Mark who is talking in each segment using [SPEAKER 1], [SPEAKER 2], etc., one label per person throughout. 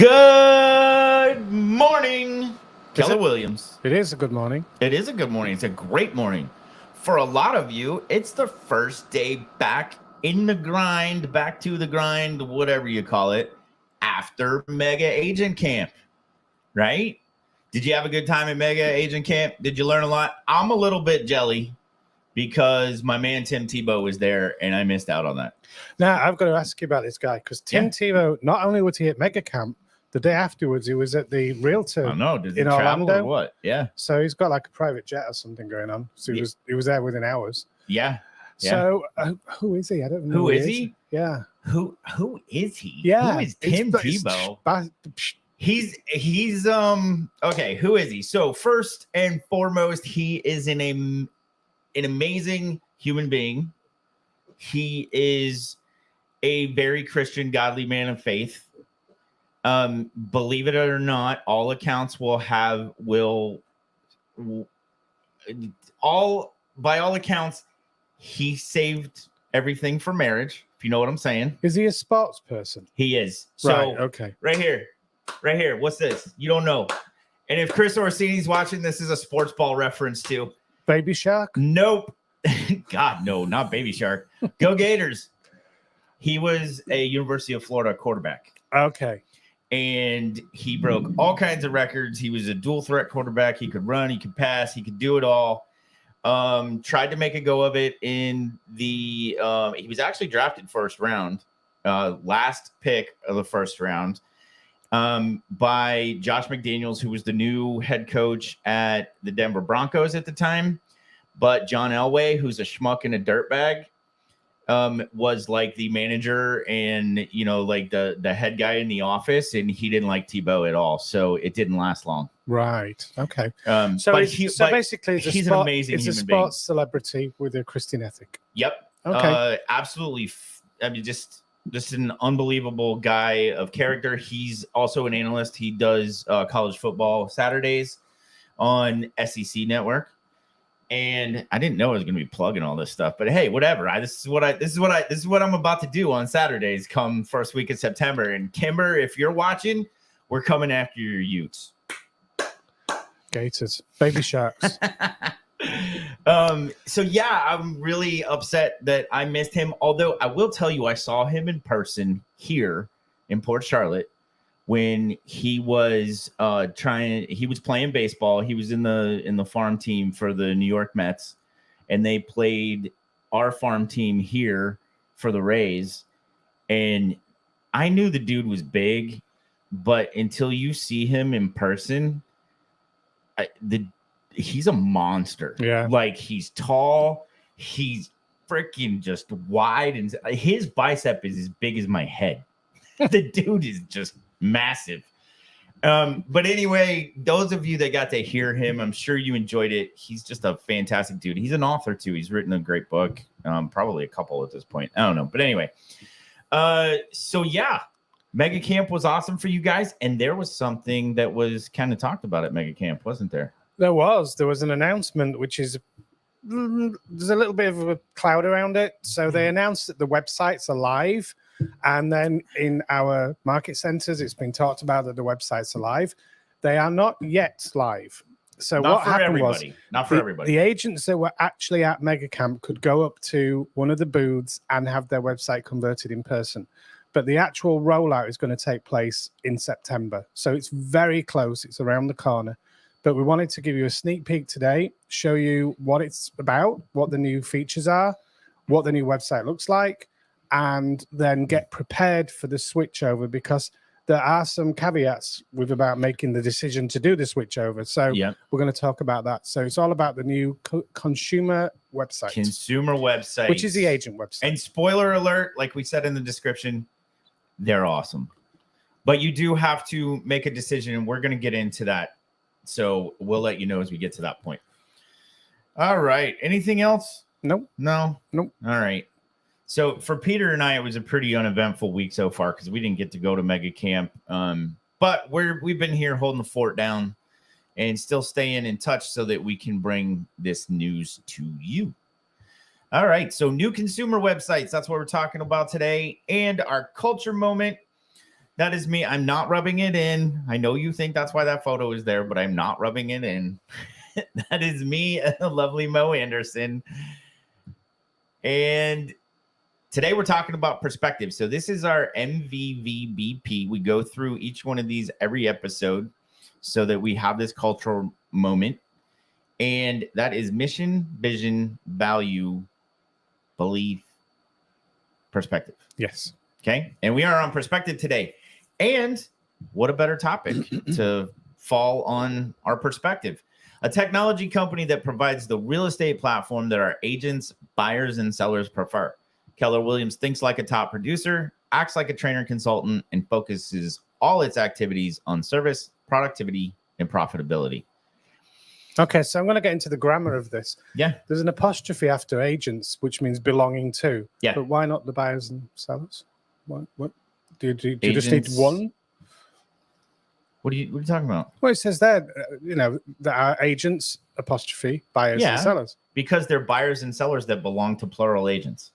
[SPEAKER 1] Good morning, Keller Williams.
[SPEAKER 2] It is a good morning.
[SPEAKER 1] It is a good morning. It's a great morning. For a lot of you, it's the first day back in the grind, back to the grind, whatever you call it, after Mega Agent Camp, right? Did you have a good time at Mega Agent Camp? Did you learn a lot? I'm a little bit jelly because my man Tim Tebow was there and I missed out on that.
[SPEAKER 2] Now, I've got to ask you about this guy because Tim Tebow, not only was he at Mega Camp, the day afterwards, he was at the Realtor
[SPEAKER 1] in Orlando. Or what? Yeah.
[SPEAKER 2] So he's got like a private jet or something going on. So he was there within hours.
[SPEAKER 1] Yeah.
[SPEAKER 2] So who is he? I don't know.
[SPEAKER 1] Who is he?
[SPEAKER 2] Yeah.
[SPEAKER 1] Who is he?
[SPEAKER 2] Yeah.
[SPEAKER 1] Who is Tim Tebow? He's okay, who is he? So first and foremost, he is an amazing human being. He is a very Christian, godly man of faith. Believe it or not, all accounts by all accounts, he saved everything for marriage, if you know what I'm saying.
[SPEAKER 2] Is he a sports person?
[SPEAKER 1] He is. So
[SPEAKER 2] right, okay.
[SPEAKER 1] Right here. What's this? You don't know. And if Chris Orsini's watching, this is a sports ball reference too.
[SPEAKER 2] Baby Shark?
[SPEAKER 1] Nope. God, no, not Baby Shark. Go Gators. He was a University of Florida quarterback.
[SPEAKER 2] Okay.
[SPEAKER 1] And he broke all kinds of records. He was a dual threat quarterback. He could run, he could pass, he could do it all. Tried to make a go of it in the he was actually drafted first round, last pick of the first round, by Josh McDaniels, who was the new head coach at the Denver Broncos at the time. But John Elway, who's a schmuck and a dirtbag, was like the manager and, like the head guy in the office, and he didn't like Tebow at all. So it didn't last long.
[SPEAKER 2] Right. Okay.
[SPEAKER 1] So
[SPEAKER 2] basically, he's
[SPEAKER 1] an amazing
[SPEAKER 2] it's a
[SPEAKER 1] human
[SPEAKER 2] sports
[SPEAKER 1] being.
[SPEAKER 2] Celebrity with a Christian ethic.
[SPEAKER 1] Yep.
[SPEAKER 2] Okay.
[SPEAKER 1] Absolutely. Just an unbelievable guy of character. He's also an analyst. He does college football Saturdays on SEC Network. And I didn't know I was going to be plugging all this stuff, but hey, whatever. This is what I'm about to do on Saturdays come first week of September. And Kimber, if you're watching, we're coming after your Utes.
[SPEAKER 2] Gators, baby sharks.
[SPEAKER 1] So yeah, I'm really upset that I missed him. Although I will tell you, I saw him in person here in Port Charlotte when he was playing baseball. He was in the farm team for the New York Mets, and they played our farm team here for the Rays. And I knew the dude was big, but until you see him in person, he's a monster.
[SPEAKER 2] Yeah.
[SPEAKER 1] Like, he's tall, he's freaking just wide, and his bicep is as big as my head. The dude is just massive. But anyway, those of you that got to hear him, I'm sure you enjoyed it. He's just a fantastic dude. He's an author too. He's written a great book, probably a couple at this point. I don't know. But anyway, so yeah, Mega Camp was awesome for you guys. And there was something that was kind of talked about at Mega Camp, wasn't there?
[SPEAKER 2] There was an announcement, which is there's a little bit of a cloud around it. So they announced that the websites are live. And then in our market centers, it's been talked about that the websites are live. They are not yet live. So what happened was,
[SPEAKER 1] not for everybody.
[SPEAKER 2] The agents that were actually at Mega Camp could go up to one of the booths and have their website converted in person. But the actual rollout is going to take place in September. So it's very close. It's around the corner. But we wanted to give you a sneak peek today, show you what it's about, what the new features are, what the new website looks like, and then get prepared for the switch over, because there are some caveats with about making the decision to do the switch over. So we're going to talk about that. So it's all about the new consumer website.
[SPEAKER 1] Consumer website.
[SPEAKER 2] Which is the agent website.
[SPEAKER 1] And spoiler alert, like we said in the description, they're awesome. But you do have to make a decision, and we're going to get into that. So we'll let you know as we get to that point. All right. Anything else?
[SPEAKER 2] Nope.
[SPEAKER 1] No?
[SPEAKER 2] Nope.
[SPEAKER 1] All right. So for Peter and I, it was a pretty uneventful week so far because we didn't get to go to Mega Camp. But we've been here holding the fort down and still staying in touch so that we can bring this news to you. All right. So new consumer websites. That's what we're talking about today. And our culture moment. That is me. I'm not rubbing it in. I know you think that's why that photo is there, but I'm not rubbing it in. That is me, lovely Mo Anderson. And today we're talking about perspective. So this is our MVVBP. We go through each one of these every episode so that we have this cultural moment. And that is mission, vision, value, belief, perspective.
[SPEAKER 2] Yes.
[SPEAKER 1] Okay. And we are on perspective today. And what a better topic to fall on our perspective. A technology company that provides the real estate platform that our agents, buyers, and sellers prefer. Keller Williams thinks like a top producer, acts like a trainer consultant, and focuses all its activities on service, productivity, and profitability.
[SPEAKER 2] Okay, so I'm going to get into the grammar of this.
[SPEAKER 1] Yeah.
[SPEAKER 2] There's an apostrophe after agents, which means belonging to.
[SPEAKER 1] Yeah.
[SPEAKER 2] But why not the buyers and sellers? What? Do you just
[SPEAKER 1] Agents-
[SPEAKER 2] need one?
[SPEAKER 1] What are you talking about?
[SPEAKER 2] Well, it says there, that our agents, apostrophe, buyers
[SPEAKER 1] Yeah.
[SPEAKER 2] and sellers.
[SPEAKER 1] Because they're buyers and sellers that belong to plural agents.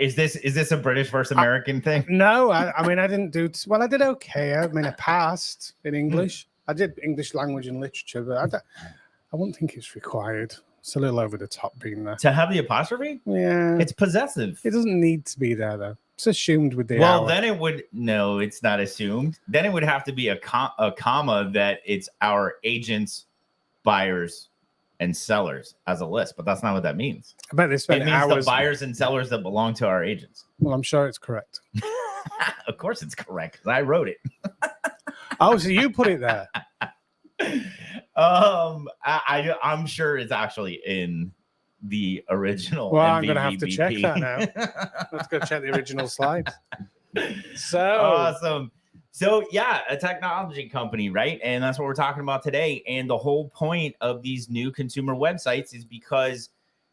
[SPEAKER 1] Is this a British versus American thing?
[SPEAKER 2] No, I mean, I didn't do well. I did okay. I mean, I passed in English. I did English language and literature, but I wouldn't think it's required. It's a little over the top being there.
[SPEAKER 1] To have the apostrophe?
[SPEAKER 2] Yeah,
[SPEAKER 1] It's possessive.
[SPEAKER 2] it doesn't need to be there though. It's assumed with the
[SPEAKER 1] Well,
[SPEAKER 2] hour.
[SPEAKER 1] then it would no, it's not assumed. Then it would have to be a comma that it's our agents, buyers, and sellers as a list, but that's not what that means.
[SPEAKER 2] I bet they
[SPEAKER 1] It
[SPEAKER 2] spent
[SPEAKER 1] means
[SPEAKER 2] hours.
[SPEAKER 1] the buyers and sellers that belong to our agents.
[SPEAKER 2] Well, I'm sure it's correct.
[SPEAKER 1] Of course, it's correct because I wrote it.
[SPEAKER 2] Oh, so you put it there?
[SPEAKER 1] I'm sure it's actually in the original.
[SPEAKER 2] Well, I'm gonna have to
[SPEAKER 1] MVVBP.
[SPEAKER 2] check that now. Let's go check the original slides. So
[SPEAKER 1] Awesome. So yeah, a technology company, right? And that's what we're talking about today. And the whole point of these new consumer websites is because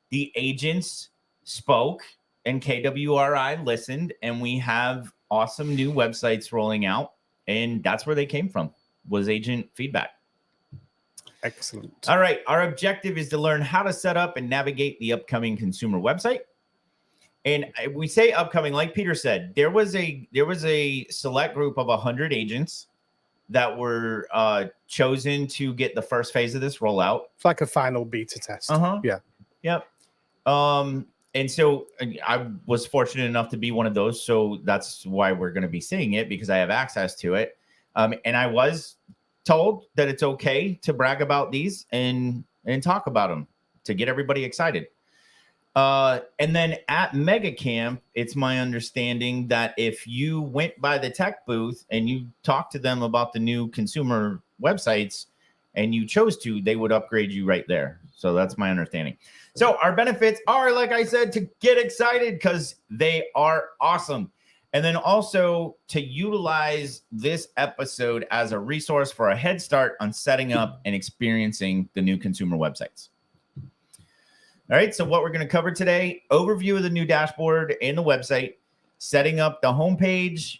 [SPEAKER 1] the agents spoke and KWRI listened, and we have awesome new websites rolling out. And that's where they came from, was agent feedback.
[SPEAKER 2] excellent.
[SPEAKER 1] All right. Our objective is to learn how to set up and navigate the upcoming consumer website. And we say upcoming, like Peter said, there was a select group of 100 agents that were chosen to get the first phase of this rollout.
[SPEAKER 2] It's like a final beta test. Yeah.
[SPEAKER 1] Yep. And so I was fortunate enough to be one of those. So that's why we're going to be seeing it, because I have access to it. And I was told that it's okay to brag about these and talk about them to get everybody excited. And then at Mega Camp, it's my understanding that if you went by the tech booth and you talked to them about the new consumer websites and you chose to, they would upgrade you right there. So that's my understanding. So our benefits are, like I said, to get excited because they are awesome. And then also to utilize this episode as a resource for a head start on setting up and experiencing the new consumer websites. All right, so what we're going to cover today, overview of the new dashboard and the website, setting up the homepage,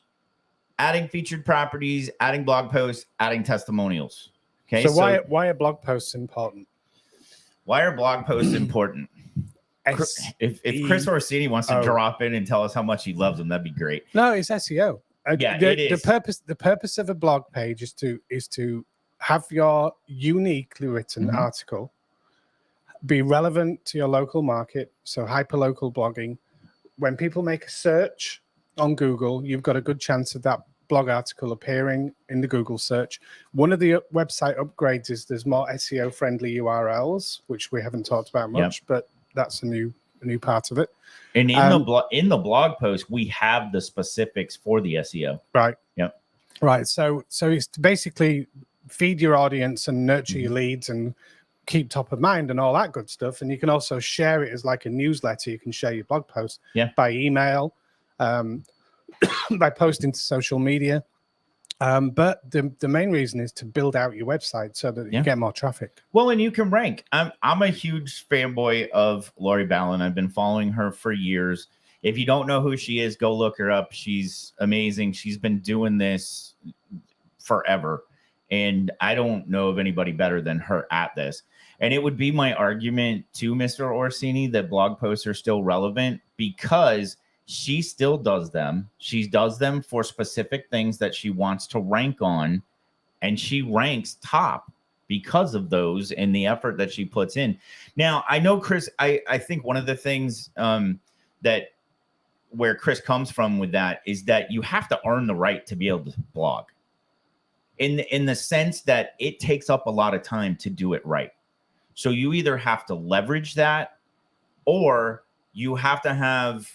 [SPEAKER 1] adding featured properties, adding blog posts, adding testimonials. Okay,
[SPEAKER 2] So why are blog posts important?
[SPEAKER 1] Why are blog posts important? If Chris Orsini wants to drop in and tell us how much he loves them, that'd be great.
[SPEAKER 2] No, it's SEO.
[SPEAKER 1] Yeah,
[SPEAKER 2] the,
[SPEAKER 1] it is.
[SPEAKER 2] The purpose of a blog page is to have your uniquely written article be relevant to your local market. So hyperlocal blogging. When people make a search on Google, you've got a good chance of that blog article appearing in the Google search. One of the website upgrades is there's more SEO friendly URLs, which we haven't talked about much, but that's a new part of it.
[SPEAKER 1] And in the blog post, we have the specifics for the SEO.
[SPEAKER 2] Right.
[SPEAKER 1] Yep.
[SPEAKER 2] Right. So it's to basically feed your audience and nurture your leads and keep top of mind and all that good stuff. And you can also share it as like a newsletter. You can share your blog post by email, by posting to social media. But the main reason is to build out your website so that you get more traffic.
[SPEAKER 1] Well, and you can rank. I'm a huge fanboy of Lori Ballin. I've been following her for years. If you don't know who she is, go look her up. She's amazing. She's been doing this forever. And I don't know of anybody better than her at this. And it would be my argument to Mr. Orsini that blog posts are still relevant because she still does them. She does them for specific things that she wants to rank on, and she ranks top because of those and the effort that she puts in. Now, I know Chris, I think one of the things that where Chris comes from with that is that you have to earn the right to be able to blog, in the sense that it takes up a lot of time to do it right. So you either have to leverage that, or you have to have,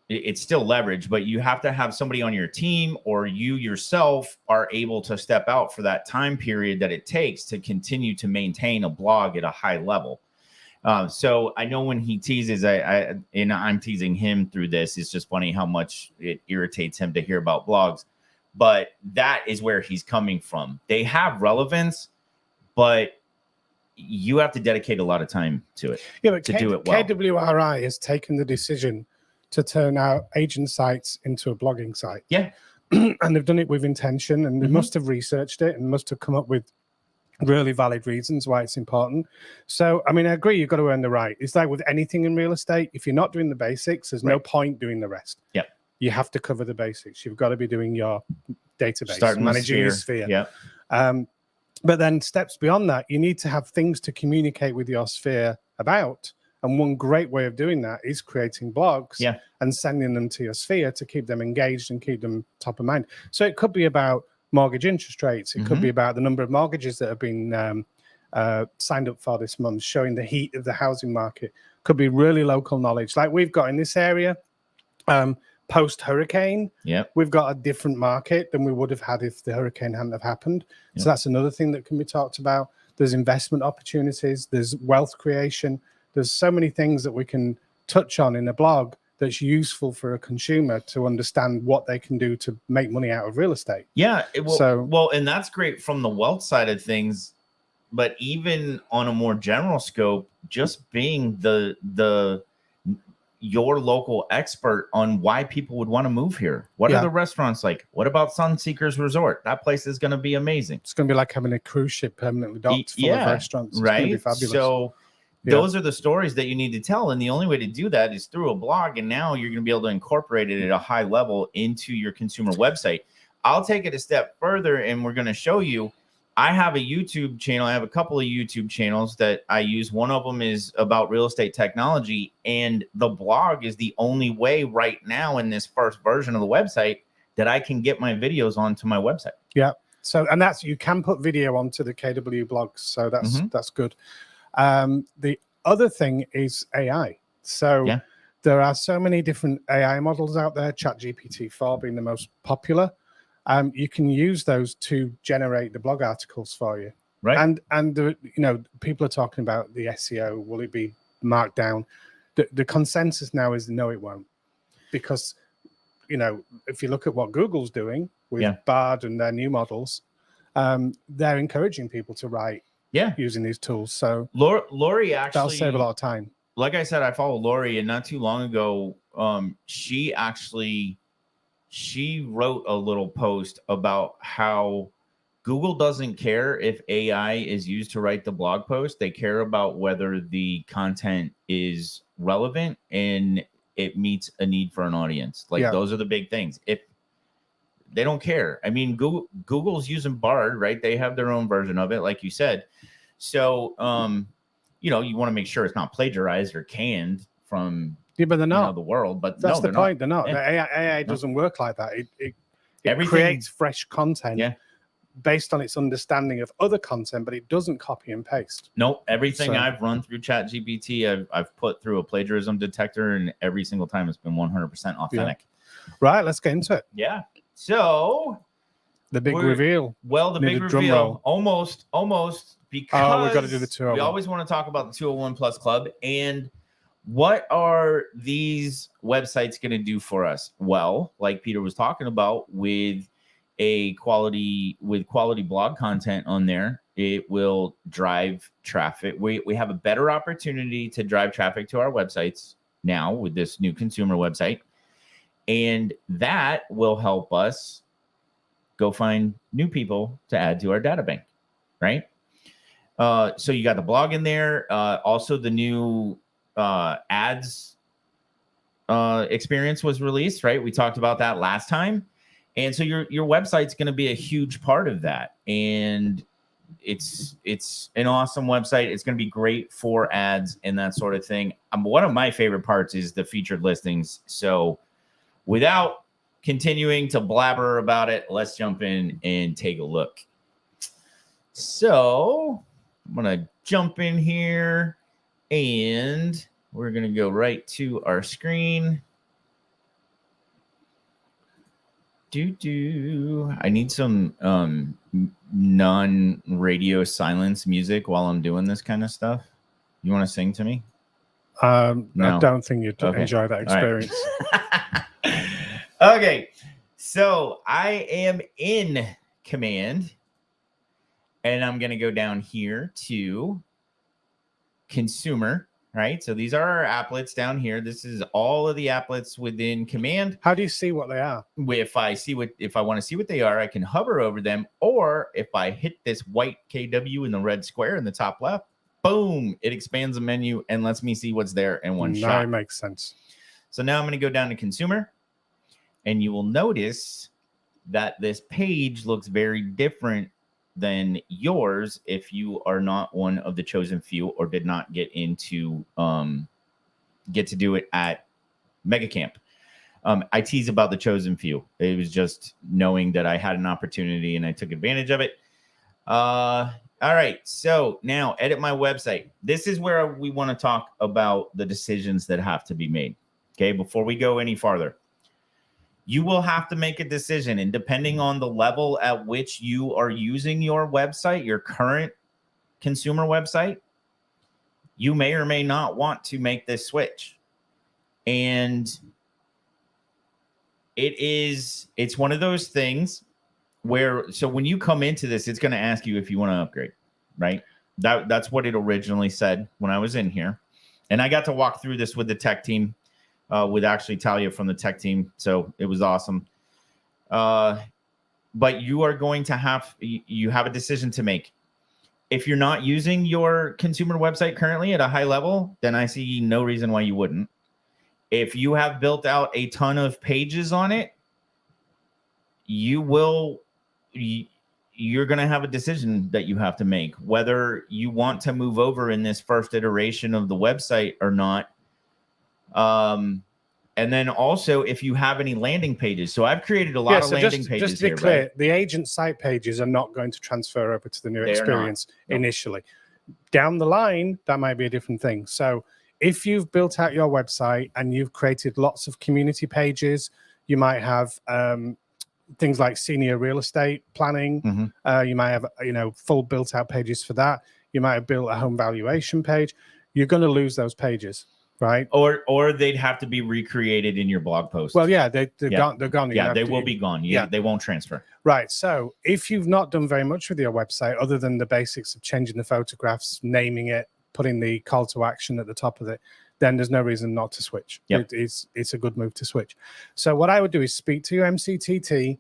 [SPEAKER 1] it's still leverage, but you have to have somebody on your team, or you yourself are able to step out for that time period that it takes to continue to maintain a blog at a high level. So I know when he teases, and I'm teasing him through this. It's just funny how much it irritates him to hear about blogs, but that is where he's coming from. They have relevance, but you have to dedicate a lot of time to it.
[SPEAKER 2] Yeah, but
[SPEAKER 1] to do it well.
[SPEAKER 2] KWRI has taken the decision to turn our agent sites into a blogging site.
[SPEAKER 1] Yeah.
[SPEAKER 2] And they've done it with intention, and they must have researched it and must have come up with really valid reasons why it's important. So, I mean, I agree, you've got to earn the right. It's like with anything in real estate. If you're not doing the basics, there's no point doing the rest.
[SPEAKER 1] Yeah.
[SPEAKER 2] You have to cover the basics. You've got to be doing your database, managing your sphere.
[SPEAKER 1] Yeah.
[SPEAKER 2] But then steps beyond that, you need to have things to communicate with your sphere about. And one great way of doing that is creating blogs and sending them to your sphere to keep them engaged and keep them top of mind. So it could be about mortgage interest rates. It could be about the number of mortgages that have been signed up for this month, showing the heat of the housing market. Could be really local knowledge. Like we've got in this area, post-hurricane, we've got a different market than we would have had if the hurricane hadn't have happened. So that's another thing that can be talked about. There's investment opportunities. There's wealth creation. There's so many things that we can touch on in a blog that's useful for a consumer to understand what they can do to make money out of real estate.
[SPEAKER 1] Yeah. Well, and that's great from the wealth side of things. But even on a more general scope, just being your local expert on why people would want to move here. What are the restaurants like? What about Sunseekers Resort? That place is going to be amazing.
[SPEAKER 2] It's going to be like having a cruise ship permanently docked full of restaurants. It's going to be fabulous.
[SPEAKER 1] So those are the stories that you need to tell. And the only way to do that is through a blog. And now you're going to be able to incorporate it at a high level into your consumer website. I'll take it a step further, and we're going to show you. I have a YouTube channel. I have a couple of YouTube channels that I use. One of them is about real estate technology, and the blog is the only way right now in this first version of the website that I can get my videos onto my website.
[SPEAKER 2] Yeah. So, and that's, you can put video onto the KW blogs. So that's good. The other thing is AI. So there are so many different AI models out there, ChatGPT-4 being the most popular. You can use those to generate the blog articles for you. Right. And people are talking about the SEO. Will it be marked down? The consensus now is no, it won't. Because, if you look at what Google's doing with Bard and their new models, they're encouraging people to write using these tools. So
[SPEAKER 1] Lori actually,
[SPEAKER 2] that'll save a lot of time.
[SPEAKER 1] Like I said, I follow Lori, and not too long ago, she wrote a little post about how Google doesn't care if AI is used to write the blog post. They care about whether the content is relevant and it meets a need for an audience. Those are the big things. If they don't care. I mean, Google's using Bard, right? They have their own version of it, like you said. So, you want to make sure it's not plagiarized or canned from
[SPEAKER 2] but they're not
[SPEAKER 1] the world. But
[SPEAKER 2] that's the point. They're not. Yeah. AI doesn't work like that. It creates fresh content based on its understanding of other content, but it doesn't copy and paste.
[SPEAKER 1] Nope. Everything I've run through ChatGPT, I've put through a plagiarism detector, and every single time it's been 100% authentic.
[SPEAKER 2] Yeah. Right. Let's get into it.
[SPEAKER 1] Yeah. So
[SPEAKER 2] the big reveal.
[SPEAKER 1] Well, the big reveal. Almost. Because
[SPEAKER 2] we've got to do the 201.
[SPEAKER 1] We always want to talk about the 201 Plus Club. And what are these websites going to do for us? Well, like Peter was talking about, with quality blog content on there, it will drive traffic. We have a better opportunity to drive traffic to our websites now with this new consumer website. And that will help us go find new people to add to our data bank, right? So you got the blog in there. Also the new ads experience was released, right? We talked about that last time. And so your website's going to be a huge part of that. And it's an awesome website. It's going to be great for ads and that sort of thing. One of my favorite parts is the featured listings. So without continuing to blabber about it, let's jump in and take a look. So I'm going to jump in here and we're going to go right to our screen. I need some non-radio silence music while I'm doing this kind of stuff. You want to sing to me?
[SPEAKER 2] No. I don't think you'd enjoy that experience.
[SPEAKER 1] Right. Okay, so I am in Command, and I'm going to go down here to Consumer. Right, so these are our applets down here. This is all of the applets within Command.
[SPEAKER 2] How do you see what they are?
[SPEAKER 1] If I want to see what they are, I can hover over them, or if I hit this white KW in the red square in the top left, boom, it expands the menu and lets me see what's there in one shot.
[SPEAKER 2] That makes sense.
[SPEAKER 1] So now I'm going to go down to Consumer, and you will notice that this page looks very different than yours if you are not one of the chosen few or did not get into get to do it at Mega Camp. I tease about the chosen few. It was just knowing that I had an opportunity and I took advantage of it. All right, so now edit my website. This is where we want to talk about the decisions that have to be made. Okay, before we go any farther. You will have to make a decision, and depending on the level at which you are using your website, your current consumer website, you may or may not want to make this switch. And it's one of those things where, so when you come into this, it's going to ask you if you want to upgrade, right? That's what it originally said when I was in here. And I got to walk through this with the tech team. With actually Talia from the tech team. So it was awesome. But you are going to have a decision to make. If you're not using your consumer website currently at a high level, then I see no reason why you wouldn't. If you have built out a ton of pages on it, you're going to have a decision that you have to make, whether you want to move over in this first iteration of the website or not. And then also if you have any landing pages. So I've created a lot of landing pages.
[SPEAKER 2] Just to be clear, right? The agent site pages are not going to transfer over to the new experience initially. Down the line, that might be a different thing. So if you've built out your website and you've created lots of community pages, you might have things like senior real estate planning. Mm-hmm. You might have, full built out pages for that. You might have built a home valuation page. You're going to lose those pages. Right,
[SPEAKER 1] or they'd have to be recreated in your blog post.
[SPEAKER 2] Well, yeah, they're gone. They're gone.
[SPEAKER 1] Yeah, they will be gone. They won't transfer.
[SPEAKER 2] Right. So if you've not done very much with your website, other than the basics of changing the photographs, naming it, putting the call to action at the top of it, then there's no reason not to switch. Yep. It's a good move to switch. So what I would do is speak to your MCTT.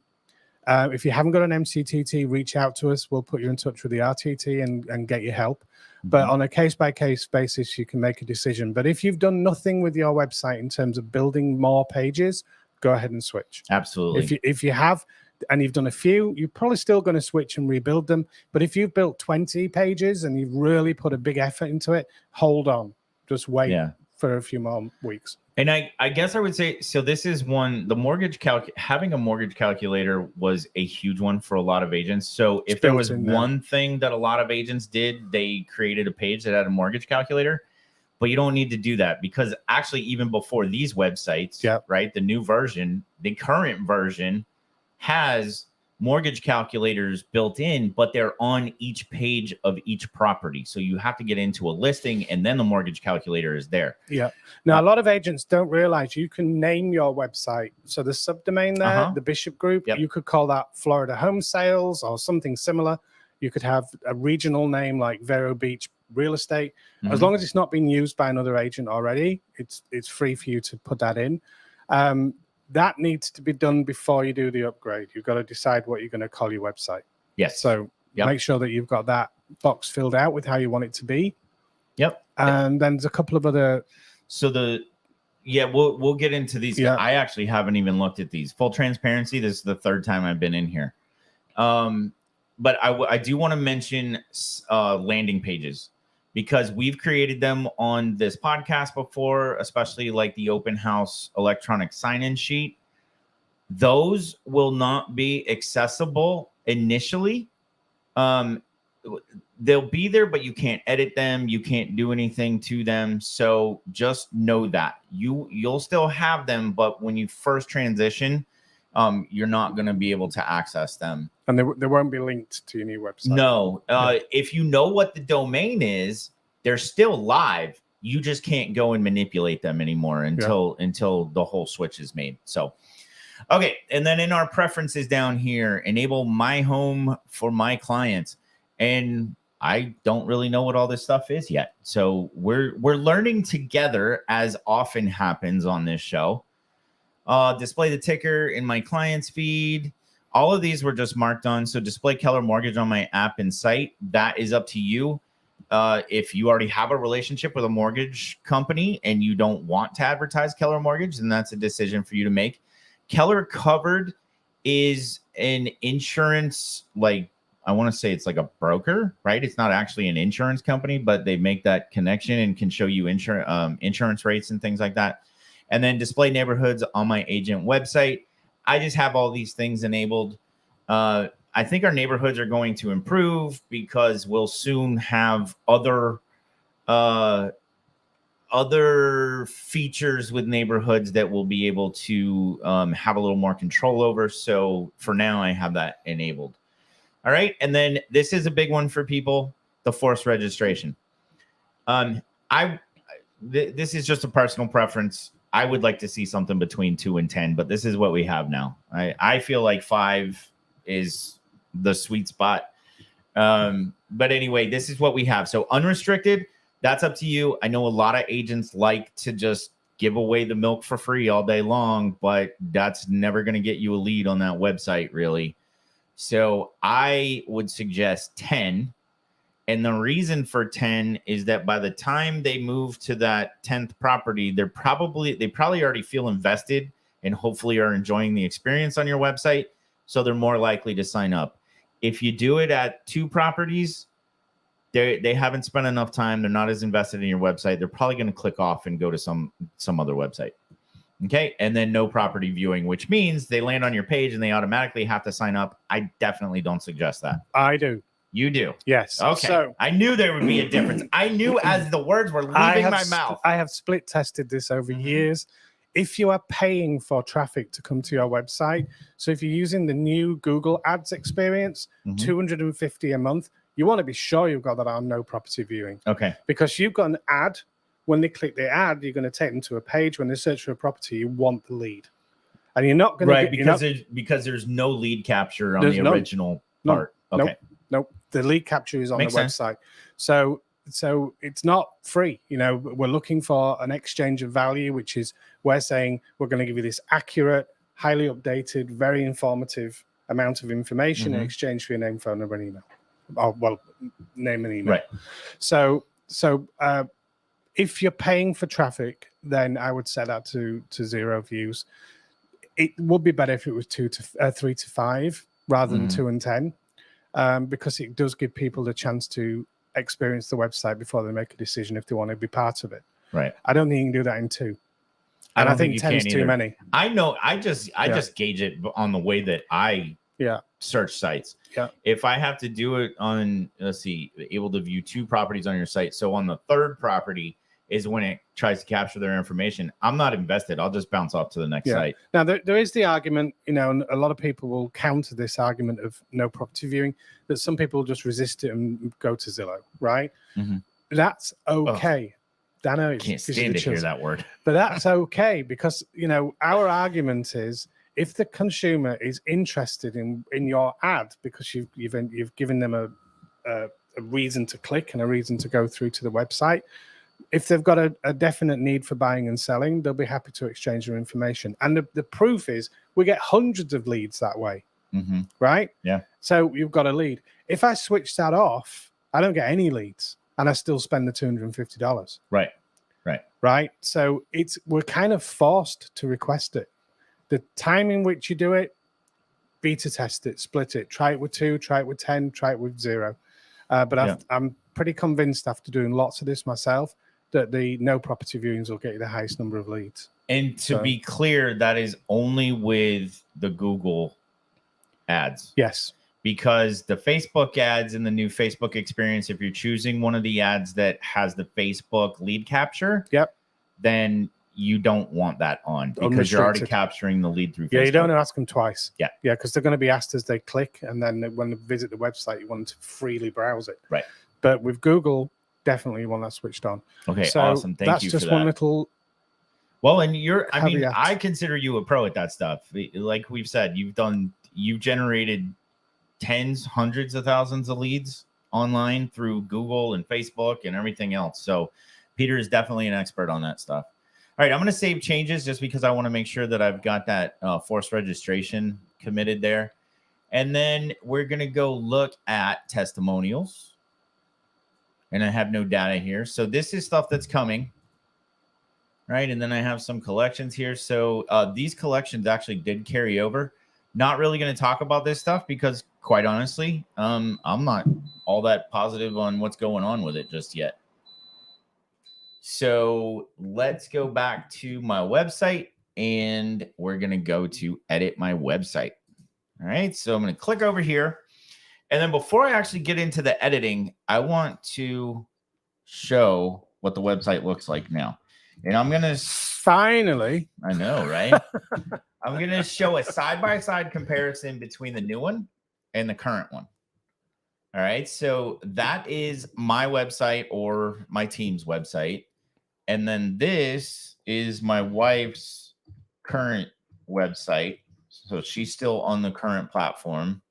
[SPEAKER 2] If you haven't got an MCTT, reach out to us. We'll put you in touch with the RTT and get you help. But on a case-by-case basis, you can make a decision. But if you've done nothing with your website in terms of building more pages, go ahead and switch.
[SPEAKER 1] Absolutely.
[SPEAKER 2] If you have, and you've done a few, you're probably still going to switch and rebuild them. But if you've built 20 pages and you've really put a big effort into it, hold on. Just wait for a few more weeks.
[SPEAKER 1] And I guess I would say, so this is one, having a mortgage calculator was a huge one for a lot of agents. So if there was one thing that a lot of agents did, they created a page that had a mortgage calculator, but you don't need to do that because actually even before these websites, right, the new version, the current version has mortgage calculators built in, but they're on each page of each property. So you have to get into a listing and then the mortgage calculator is there.
[SPEAKER 2] Yeah. Now, a lot of agents don't realize you can name your website. So the subdomain there, the Bishop Group, you could call that Florida Home Sales or something similar. You could have a regional name like Vero Beach Real Estate. Mm-hmm. As long as it's not being used by another agent already, it's free for you to put that in. That needs to be done before you do the upgrade. You've got to decide what you're going to call your website.
[SPEAKER 1] Yes.
[SPEAKER 2] So make sure that you've got that box filled out with how you want it to be.
[SPEAKER 1] Yep.
[SPEAKER 2] And then there's a couple of other.
[SPEAKER 1] So Yeah, we'll get into these.
[SPEAKER 2] Yeah.
[SPEAKER 1] I actually haven't even looked at these. Full transparency, this is the third time I've been in here. But I do want to mention landing pages, because we've created them on this podcast before, especially like the open house electronic sign-in sheet. Those will not be accessible initially. They'll be there, but you can't edit them. You can't do anything to them. So just know that you'll still have them, but when you first transition, you're not going to be able to access them.
[SPEAKER 2] And they won't be linked to your new website.
[SPEAKER 1] No. If you know what the domain is, they're still live. You just can't go and manipulate them anymore until the whole switch is made. So, okay. And then in our preferences down here, enable my home for my clients. And I don't really know what all this stuff is yet. So we're learning together, as often happens on this show. Display the ticker in my client's feed. All of these were just marked on. So display Keller Mortgage on my app and site. That is up to you. If you already have a relationship with a mortgage company and you don't want to advertise Keller Mortgage, then that's a decision for you to make. Keller Covered is an insurance, like, I want to say it's like a broker, right? It's not actually an insurance company, but they make that connection and can show you insurance rates and things like that. And then display neighborhoods on my agent website. I just have all these things enabled. I think our neighborhoods are going to improve because we'll soon have other features with neighborhoods that we'll be able to have a little more control over. So for now, I have that enabled. All right. And then this is a big one for people, the forced registration. This is just a personal preference. I would like to see something between 2 and 10, but this is what we have now. I feel like 5 is the sweet spot. But anyway, this is what we have. So unrestricted, that's up to you. I know a lot of agents like to just give away the milk for free all day long, but that's never going to get you a lead on that website, really. So I would suggest 10. And the reason for 10 is that by the time they move to that 10th property, they probably already feel invested and hopefully are enjoying the experience on your website. So they're more likely to sign up. If you do it at 2 properties, they haven't spent enough time. They're not as invested in your website. They're probably going to click off and go to some other website. Okay. And then no property viewing, which means they land on your page and they automatically have to sign up. I definitely don't suggest that.
[SPEAKER 2] I do.
[SPEAKER 1] You do?
[SPEAKER 2] Yes.
[SPEAKER 1] Okay.
[SPEAKER 2] So,
[SPEAKER 1] I knew there would be a difference. I knew as the words were leaving my mouth.
[SPEAKER 2] I have split tested this over years. If you are paying for traffic to come to your website, so if you're using the new Google Ads experience, $250 a month, you want to be sure you've got that on no property viewing.
[SPEAKER 1] Okay.
[SPEAKER 2] Because you've got an ad. When they click the ad, you're going to take them to a page. When they search for a property, you want the lead. And you're not going to
[SPEAKER 1] because there's no lead capture on the original part. Okay.
[SPEAKER 2] Nope. The lead capture is on the website. So it's not free. You know, we're looking for an exchange of value, which is we're saying we're going to give you this accurate, highly updated, very informative amount of information in exchange for your name, phone number, and email. Oh, well, name and email.
[SPEAKER 1] Right.
[SPEAKER 2] So if you're paying for traffic, then I would set that to 0 views. It would be better if it was 3 to 5 rather than 2 and 10. Because it does give people the chance to experience the website before they make a decision if they want to be part of it.
[SPEAKER 1] Right.
[SPEAKER 2] I don't think you can do that in 2. And I think 10 is too many.
[SPEAKER 1] I know. I just gauge it on the way that I search sites.
[SPEAKER 2] Yeah.
[SPEAKER 1] If I have to do it on, let's see, able to view 2 properties on your site. So on the 3rd property is when it tries to capture their information. I'm not invested. I'll just bounce off to the next site. Now,
[SPEAKER 2] there is the argument, you know, and a lot of people will counter this argument of no property viewing, that some people just resist it and go to Zillow, right? That's okay. Dano,
[SPEAKER 1] I can't stand to hear that word.
[SPEAKER 2] But that's okay because, you know, our argument is if the consumer is interested in your ad because you've given them a reason to click and a reason to go through to the website, if they've got a definite need for buying and selling, they'll be happy to exchange their information. And the proof is we get hundreds of leads that way, right?
[SPEAKER 1] Yeah.
[SPEAKER 2] So you've got a lead. If I switch that off, I don't get any leads and I still spend the $250.
[SPEAKER 1] Right.
[SPEAKER 2] Right. So we're kind of forced to request it. The time in which you do it, beta test it, split it, try it with 2, try it with 10, try it with 0. But I'm pretty convinced after doing lots of this myself that the no property viewings will get you the highest number of leads.
[SPEAKER 1] And to be clear, that is only with the Google ads.
[SPEAKER 2] Yes.
[SPEAKER 1] Because the Facebook ads in the new Facebook experience, if you're choosing one of the ads that has the Facebook lead capture, then you don't want that on because you're already capturing the lead through Facebook.
[SPEAKER 2] Yeah, you don't ask them twice.
[SPEAKER 1] Yeah,
[SPEAKER 2] because they're going to be asked as they click, and then when they visit the website, you want them to freely browse it.
[SPEAKER 1] Right.
[SPEAKER 2] But with Google, definitely you want that switched on.
[SPEAKER 1] Okay,
[SPEAKER 2] so
[SPEAKER 1] awesome. Thank you for that. That's
[SPEAKER 2] just one little.
[SPEAKER 1] Well, and I mean, I consider you a pro at that stuff. Like we've said, you've generated tens, hundreds of thousands of leads online through Google and Facebook and everything else. So Peter is definitely an expert on that stuff. All right, I'm going to save changes just because I want to make sure that I've got that forced registration committed there. And then we're going to go look at testimonials. And I have no data here. So this is stuff that's coming. Right. And then I have some collections here. So these collections actually did carry over. Not really going to talk about this stuff because, quite honestly, I'm not all that positive on what's going on with it just yet. So let's go back to my website and we're going to go to edit my website. All right. So I'm going to click over here. And then before I actually get into the editing, I want to show what the website looks like now. And I'm going to
[SPEAKER 2] finally,
[SPEAKER 1] I know, right? I'm going to show a side-by-side comparison between the new one and the current one. All right. So that is my website or my team's website. And then this is my wife's current website. So she's still on the current platform.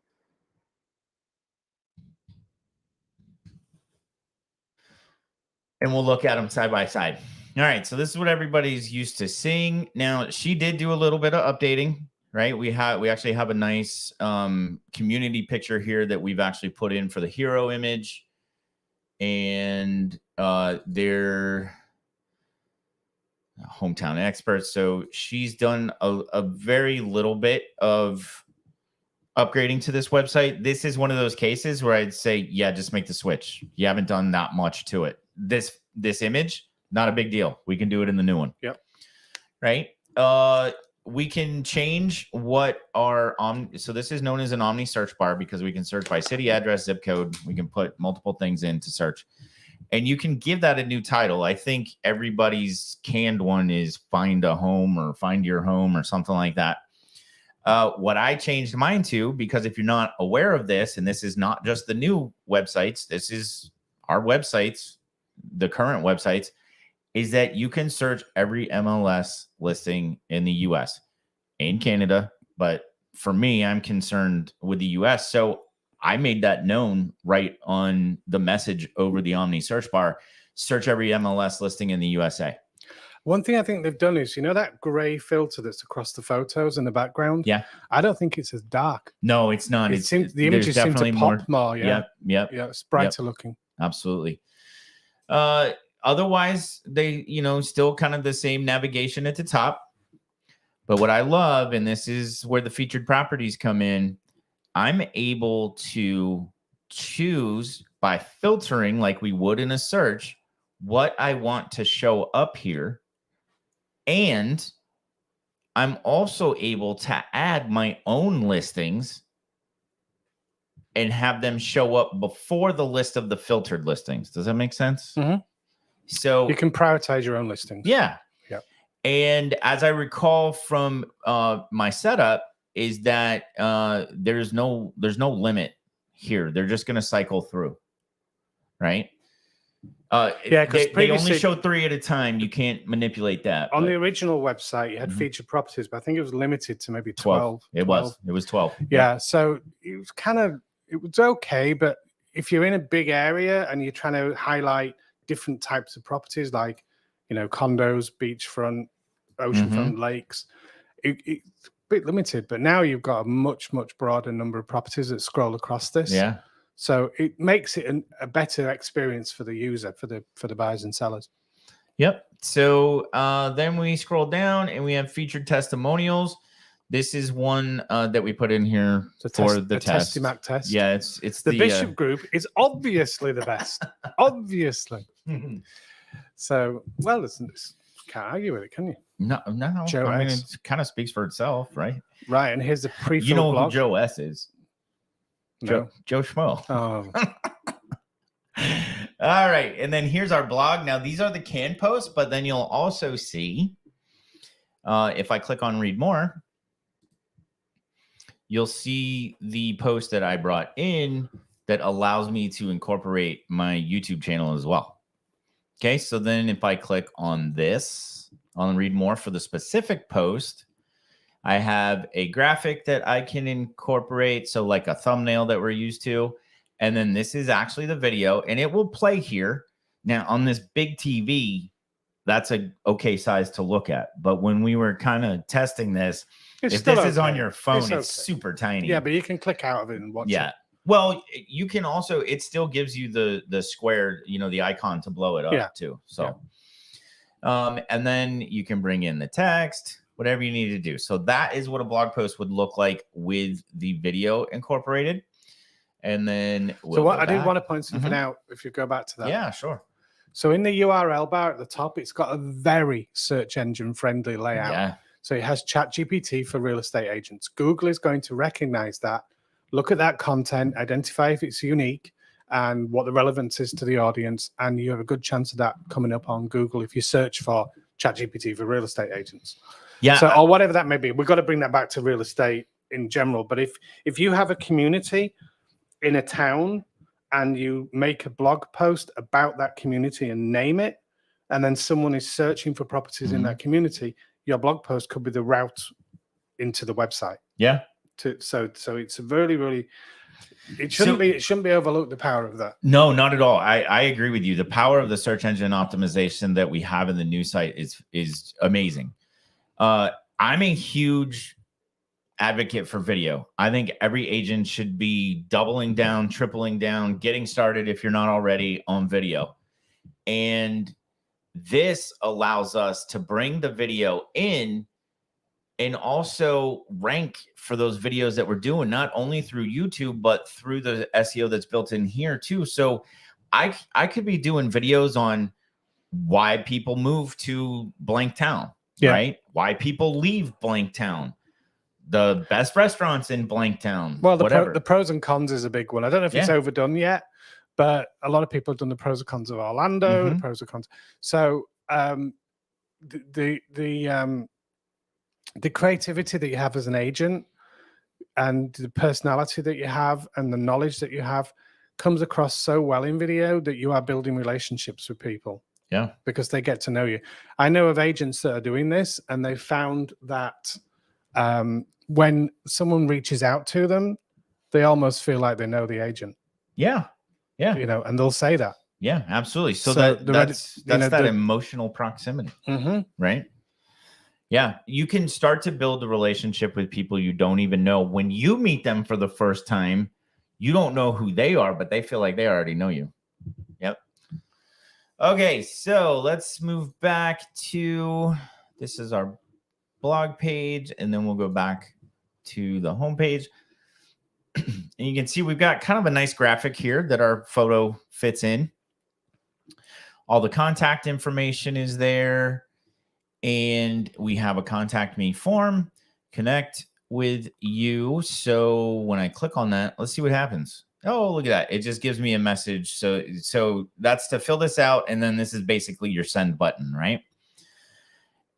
[SPEAKER 1] And we'll look at them side by side. All right, so this is what everybody's used to seeing. Now, she did do a little bit of updating, right? We actually have a nice community picture here that we've actually put in for the hero image. And they're hometown experts. So she's done a very little bit of upgrading to this website. This is one of those cases where I'd say, yeah, just make the switch. You haven't done that much to it. This image, not a big deal. We can do it in the new one.
[SPEAKER 2] Yep.
[SPEAKER 1] Right. We can change what our so this is known as an Omni search bar because we can search by city, address, zip code. We can put multiple things in to search. And you can give that a new title. I think everybody's canned one is find a home or find your home or something like that. What I changed mine to, because if you're not aware of this, and this is not just the new websites, this is our websites, the current websites, is that you can search every MLS listing in the US and Canada. But for me, I'm concerned with the US. So I made that known right on the message over the Omni search bar. Search every MLS listing in the USA.
[SPEAKER 2] One thing I think they've done is, you know, that gray filter that's across the photos in the background?
[SPEAKER 1] Yeah.
[SPEAKER 2] I don't think it's as dark.
[SPEAKER 1] No, it's not.
[SPEAKER 2] The images seem to pop more. Yeah.
[SPEAKER 1] Yep.
[SPEAKER 2] Yeah, it's brighter looking.
[SPEAKER 1] Absolutely. Otherwise, they, still kind of the same navigation at the top. But what I love, and this is where the featured properties come in, I'm able to choose by filtering like we would in a search what I want to show up here. And I'm also able to add my own listings and have them show up before the list of the filtered listings. Does that make sense?
[SPEAKER 2] Mm-hmm.
[SPEAKER 1] So
[SPEAKER 2] you can prioritize your own listings.
[SPEAKER 1] Yeah.
[SPEAKER 2] Yeah.
[SPEAKER 1] And as I recall from my setup is that there's no limit here. They're just going to cycle through. Right. Because they only show 3 at a time. You can't manipulate that.
[SPEAKER 2] On the original website, you had featured properties, but I think it was limited to maybe 12.
[SPEAKER 1] It was 12.
[SPEAKER 2] Yeah. So it was okay. But if you're in a big area and you're trying to highlight different types of properties, like, condos, beachfront, oceanfront, lakes, it's a bit limited. But now you've got a much, much broader number of properties that scroll across this.
[SPEAKER 1] Yeah.
[SPEAKER 2] So it makes it a better experience for the user, for the buyers and sellers.
[SPEAKER 1] Yep. So then we scroll down and we have featured testimonials. This is one that we put in here for the test.
[SPEAKER 2] Testimac test.
[SPEAKER 1] Yeah, it's
[SPEAKER 2] the Bishop group is obviously the best. Obviously. So, well, listen, can't argue with it, can you?
[SPEAKER 1] No.
[SPEAKER 2] Joe
[SPEAKER 1] I mean,
[SPEAKER 2] S.
[SPEAKER 1] it kind of speaks for itself, right?
[SPEAKER 2] Right, and here's the pre-filled
[SPEAKER 1] You know
[SPEAKER 2] blog.
[SPEAKER 1] who Joe S is?
[SPEAKER 2] No.
[SPEAKER 1] Joe Schmo.
[SPEAKER 2] Oh.
[SPEAKER 1] All right, and then here's our blog. Now, these are the canned posts, but then you'll also see, if I click on read more, you'll see the post that I brought in that allows me to incorporate my YouTube channel as well. Okay, so then if I click on this, on read more for the specific post, I have a graphic that I can incorporate. So like a thumbnail that we're used to. And then this is actually the video and it will play here. Now on this big TV, that's a okay size to look at. But when we were kind of testing this, if this is on your phone, it's super tiny.
[SPEAKER 2] Yeah, but you can click out of it and watch it.
[SPEAKER 1] Yeah. Well, you can also, it still gives you the square, the icon to blow it up too. So, and then you can bring in the text, whatever you need to do. So that is what a blog post would look like with the video incorporated. And then
[SPEAKER 2] so what I did want to point something out if you go back to that.
[SPEAKER 1] Yeah, sure.
[SPEAKER 2] So in the URL bar at the top, it's got a very search engine friendly layout.
[SPEAKER 1] Yeah.
[SPEAKER 2] So it has ChatGPT for real estate agents. Google is going to recognize that, look at that content, identify if it's unique and what the relevance is to the audience. And you have a good chance of that coming up on Google if you search for ChatGPT for real estate agents.
[SPEAKER 1] Yeah.
[SPEAKER 2] So, or whatever that may be. We've got to bring that back to real estate in general. But if you have a community in a town and you make a blog post about that community and name it, and then someone is searching for properties in that community, your blog post could be the route into the website.
[SPEAKER 1] Yeah.
[SPEAKER 2] So it's a really, it shouldn't be overlooked, the power of that.
[SPEAKER 1] No, not at all. I agree with you. The power of the search engine optimization that we have in the new site is amazing. I'm a huge advocate for video. I think every agent should be doubling down, tripling down, getting started if you're not already on video. And this allows us to bring the video in and also rank for those videos that we're doing, not only through YouTube, but through the SEO that's built in here too. So I could be doing videos on why people move to blank town, right? Why people leave blank town, the best restaurants in blank town.
[SPEAKER 2] Well, the pros and cons is a big one. I don't know if it's overdone yet, but a lot of people have done the pros and cons of Orlando, the pros and cons. So the creativity that you have as an agent and the personality that you have and the knowledge that you have comes across so well in video that you are building relationships with people.
[SPEAKER 1] Yeah.
[SPEAKER 2] Because they get to know you. I know of agents that are doing this and they found that when someone reaches out to them, they almost feel like they know the agent.
[SPEAKER 1] Yeah. Yeah.
[SPEAKER 2] And they'll say that.
[SPEAKER 1] Yeah, absolutely. So that's that emotional proximity, right? Yeah. You can start to build a relationship with people you don't even know. When you meet them for the first time, you don't know who they are, but they feel like they already know you. Yep. Okay. So let's move back to, this is our blog page, and then we'll go back to the homepage. And you can see we've got kind of a nice graphic here that our photo fits in. All the contact information is there. And we have a contact me form, connect with you. So when I click on that, let's see what happens. Oh, look at that. It just gives me a message. So that's to fill this out. And then this is basically your send button, right?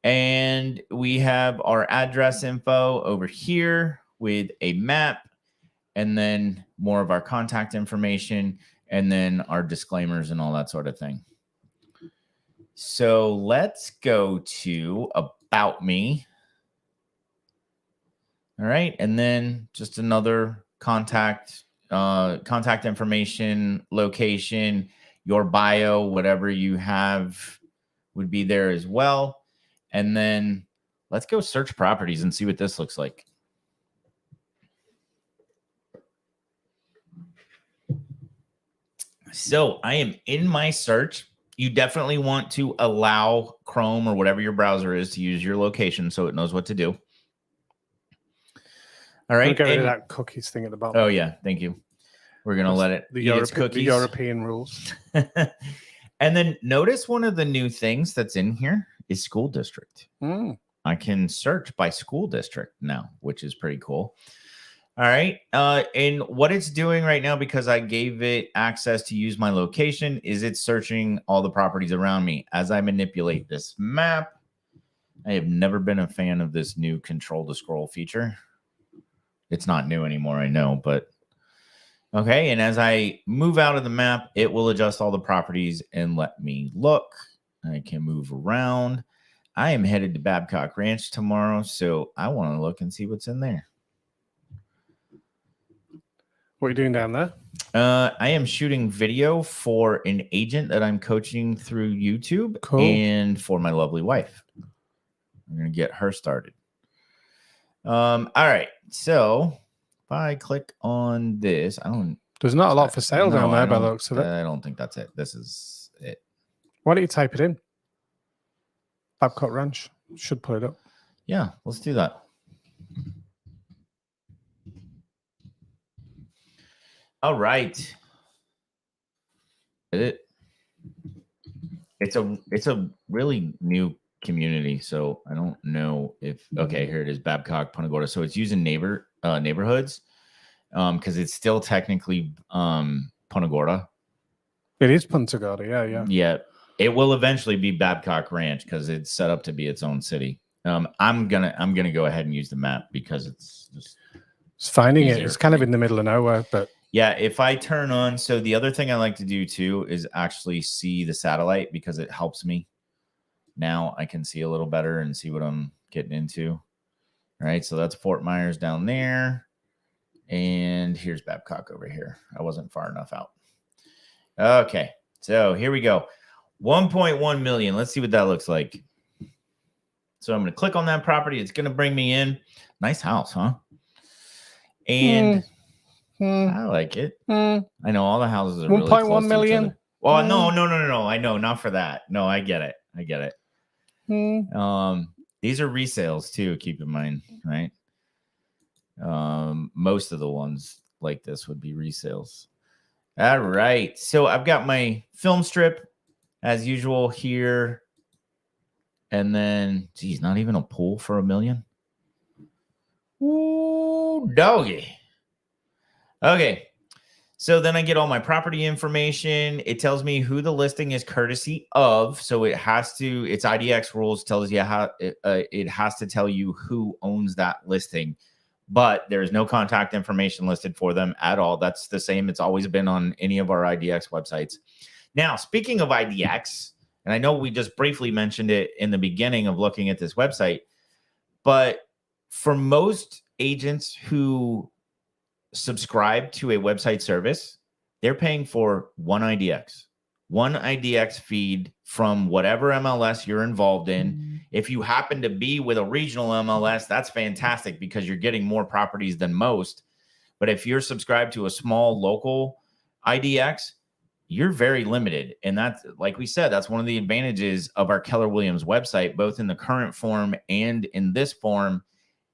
[SPEAKER 1] And we have our address info over here with a map, and then more of our contact information, and then our disclaimers and all that sort of thing. So let's go to About Me. All right. And then just another contact information, location, your bio, whatever you have would be there as well. And then let's go search properties and see what this looks like. So I am in my search. you definitely want to allow Chrome or whatever your browser is to use your location so it knows what to do. All right.
[SPEAKER 2] Get rid of that cookies thing at the bottom.
[SPEAKER 1] Oh, yeah. Thank you. We're going to let it eat its cookies.
[SPEAKER 2] The European rules.
[SPEAKER 1] And then notice one of the new things that's in here is school district. I can search by school district now, which is pretty cool. All right. And what it's doing right now, because I gave it access to use my location, is it's searching all the properties around me. As I manipulate this map, I have never been a fan of this new control to scroll feature. It's not new anymore, I know, but okay. And as I move out of the map, it will adjust all the properties and let me look. I can move around. I am headed to Babcock Ranch tomorrow, so I want to look and see what's in there.
[SPEAKER 2] What are you doing down there?
[SPEAKER 1] I am shooting video for an agent that I'm coaching through YouTube and for my lovely wife. I'm going to get her started. All right. So if I click on this,
[SPEAKER 2] there's not a lot for sale down there by the looks of it.
[SPEAKER 1] I don't think that's it. This is it.
[SPEAKER 2] Why don't you type it in? Babcock Ranch. Should pull it up.
[SPEAKER 1] Yeah, let's do that. All right. It's a really new community, so I don't know if okay, here it is, Babcock, Punta Gorda. So it's using neighborhoods because it's still technically Punta Gorda. It
[SPEAKER 2] is Punta Gorda,
[SPEAKER 1] yeah. It will eventually be Babcock Ranch because it's set up to be its own city. I'm gonna go ahead and use the map because it's
[SPEAKER 2] finding it. It's kind of in the middle of nowhere, but
[SPEAKER 1] yeah, if I turn on, so the other thing I like to do too is actually see the satellite because it helps me. Now I can see a little better and see what I'm getting into. All right, so that's Fort Myers down there. And here's Babcock over here. I wasn't far enough out. Okay, so here we go. 1.1 million. Let's see what that looks like. So I'm going to click on that property. It's going to bring me in. Nice house, huh? And I like it. I know all the houses are
[SPEAKER 2] 1.1 million.
[SPEAKER 1] Well, no. I know, not for that. No, I get it. These are resales too, keep in mind, right? Most of the ones like this would be resales. All right. So I've got my film strip as usual here. And then, geez, not even a pool for $1 million. Ooh, doggy. Okay. So then I get all my property information. It tells me who the listing is courtesy of. So it has to, its IDX rules tells you how it has to tell you who owns that listing. But there's no contact information listed for them at all. That's the same. It's always been on any of our IDX websites. Now, speaking of IDX, and I know we just briefly mentioned it in the beginning of looking at this website, but for most agents who subscribe to a website service, they're paying for one IDX feed from whatever MLS you're involved in. If you happen to be with a regional MLS, that's fantastic because you're getting more properties than most. But if you're subscribed to a small local IDX, you're very limited. And that's, like we said, that's one of the advantages of our Keller Williams website, both in the current form and in this form,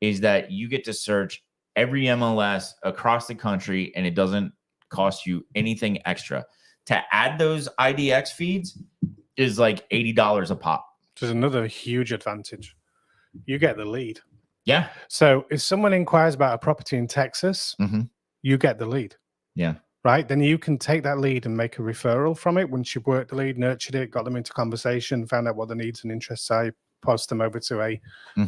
[SPEAKER 1] is that you get to search every MLS across the country and it doesn't cost you anything extra. To add those IDX feeds is like $80 a pop.
[SPEAKER 2] Which is another huge advantage. You get the lead.
[SPEAKER 1] Yeah.
[SPEAKER 2] So if someone inquires about a property in Texas, you get the lead.
[SPEAKER 1] Yeah.
[SPEAKER 2] Right? Then you can take that lead and make a referral from it. Once you've worked the lead, nurtured it, got them into conversation, found out what the needs and interests are, post them over to a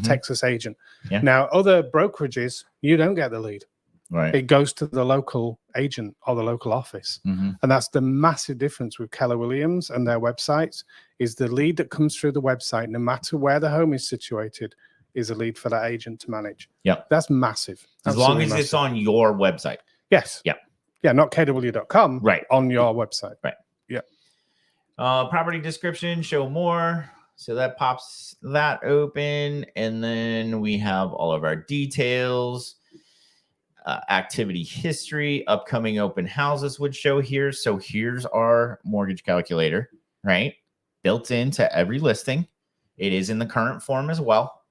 [SPEAKER 2] Texas agent.
[SPEAKER 1] Yeah.
[SPEAKER 2] Now, other brokerages, you don't get the lead.
[SPEAKER 1] Right.
[SPEAKER 2] It goes to the local agent or the local office. And that's the massive difference with Keller Williams and their websites, is the lead that comes through the website, no matter where the home is situated, is a lead for that agent to manage.
[SPEAKER 1] Yeah.
[SPEAKER 2] That's massive.
[SPEAKER 1] As long as it's on your website.
[SPEAKER 2] Yes.
[SPEAKER 1] Yeah.
[SPEAKER 2] Yeah, not kw.com.
[SPEAKER 1] Right.
[SPEAKER 2] On your website.
[SPEAKER 1] Right.
[SPEAKER 2] Yeah.
[SPEAKER 1] Property description, show more. So that pops that open. And then we have all of our details, activity history, upcoming open houses would show here. So here's our mortgage calculator, right? built into every listing. It is in the current form as well.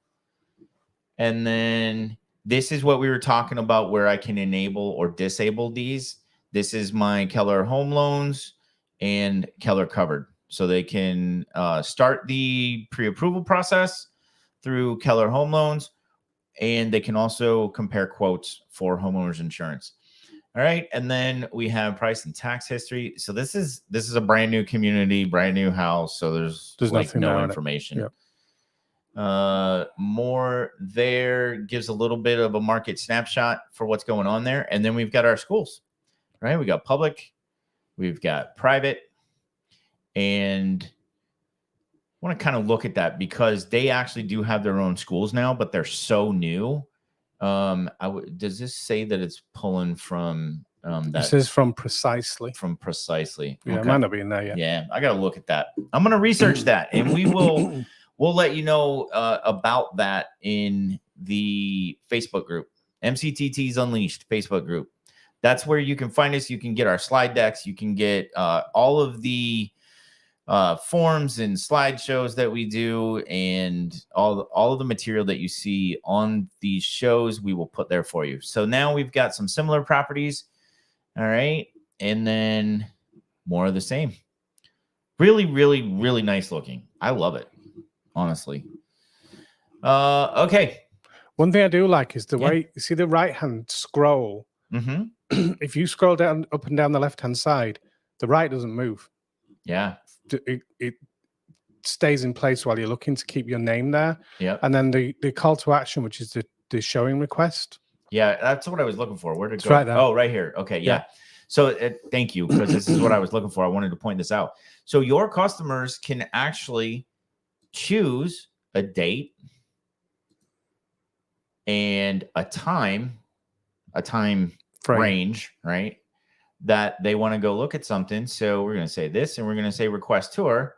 [SPEAKER 1] And then this is what we were talking about where I can enable or disable these. This is my Keller Home Loans and Keller Covered. So they can start the pre-approval process through Keller Home Loans, and they can also compare quotes for homeowners insurance. All right, and then we have price and tax history. So this is a brand new community, brand new house. So there's like no information. Yep. More there gives a little bit of a market snapshot for what's going on there, and then we've got our schools. Right, we got public, we've got private, and I want to kind of look at that because they actually do have their own schools now, but they're so new. Does this say that it's pulling from
[SPEAKER 2] this is from Precisely.
[SPEAKER 1] From Precisely.
[SPEAKER 2] Yeah, okay. It might not be in there yet.
[SPEAKER 1] Yeah, I gotta look at that. I'm gonna research that, and we'll let you know about that in the Facebook group, MCTTs Unleashed Facebook group. That's where you can find us. You can get our slide decks. You can get all of the forms and slideshows that we do, and all of the material that you see on these shows, we will put there for you. So now we've got some similar properties. All right. And then more of the same. Really, really, really nice looking. I love it, honestly. Okay.
[SPEAKER 2] One thing I do like is the way you see the right-hand scroll.
[SPEAKER 1] Mm-hmm.
[SPEAKER 2] If you scroll down up and down the left-hand side, the right doesn't move.
[SPEAKER 1] Yeah.
[SPEAKER 2] It stays in place while you're looking to keep your name there.
[SPEAKER 1] Yeah.
[SPEAKER 2] And then the call to action, which is the showing request.
[SPEAKER 1] Yeah, that's what I was looking for. Where did it go?
[SPEAKER 2] Right there.
[SPEAKER 1] Oh, right here. Okay, yeah. So thank you, because this is what I was looking for. I wanted to point this out. So your customers can actually choose a date and a time range, right? That they want to go look at something. So we're going to say this, and we're going to say request tour,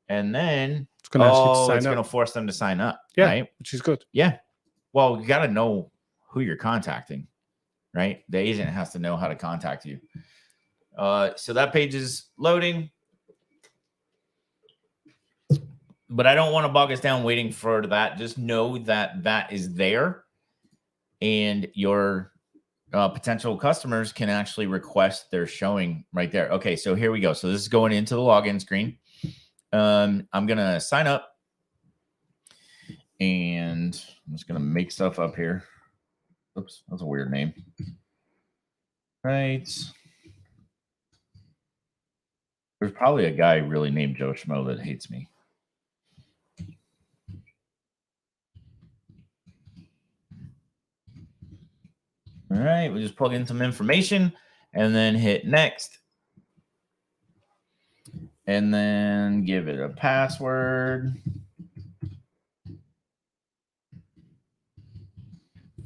[SPEAKER 1] and then
[SPEAKER 2] it's going
[SPEAKER 1] to force them to sign up.
[SPEAKER 2] Yeah,
[SPEAKER 1] right?
[SPEAKER 2] Which is good.
[SPEAKER 1] Yeah. Well, you got to know who you're contacting, right? The agent has to know how to contact you. So that page is loading, but I don't want to bog us down waiting for that. Just know that that is there, and your potential customers can actually request their showing right there. Okay, so here we go. So this is going into the login screen. I'm going to sign up, and I'm just going to make stuff up here. Oops, that's a weird name. Right. There's probably a guy really named Joe Schmo that hates me. All right, we just plug in some information and then hit next. And then give it a password.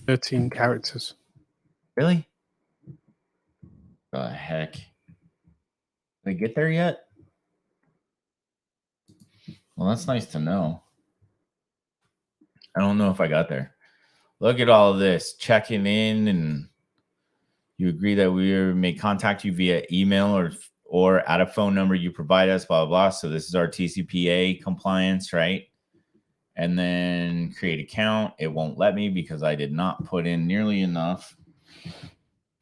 [SPEAKER 2] 13 characters.
[SPEAKER 1] Really? The heck? Did they get there yet? Well, that's nice to know. I don't know if I got there. Look at all of this. Checking in, and you agree that we may contact you via email or at a phone number you provide us, blah, blah, blah. So this is our TCPA compliance, right? And then create account. It won't let me because I did not put in nearly enough.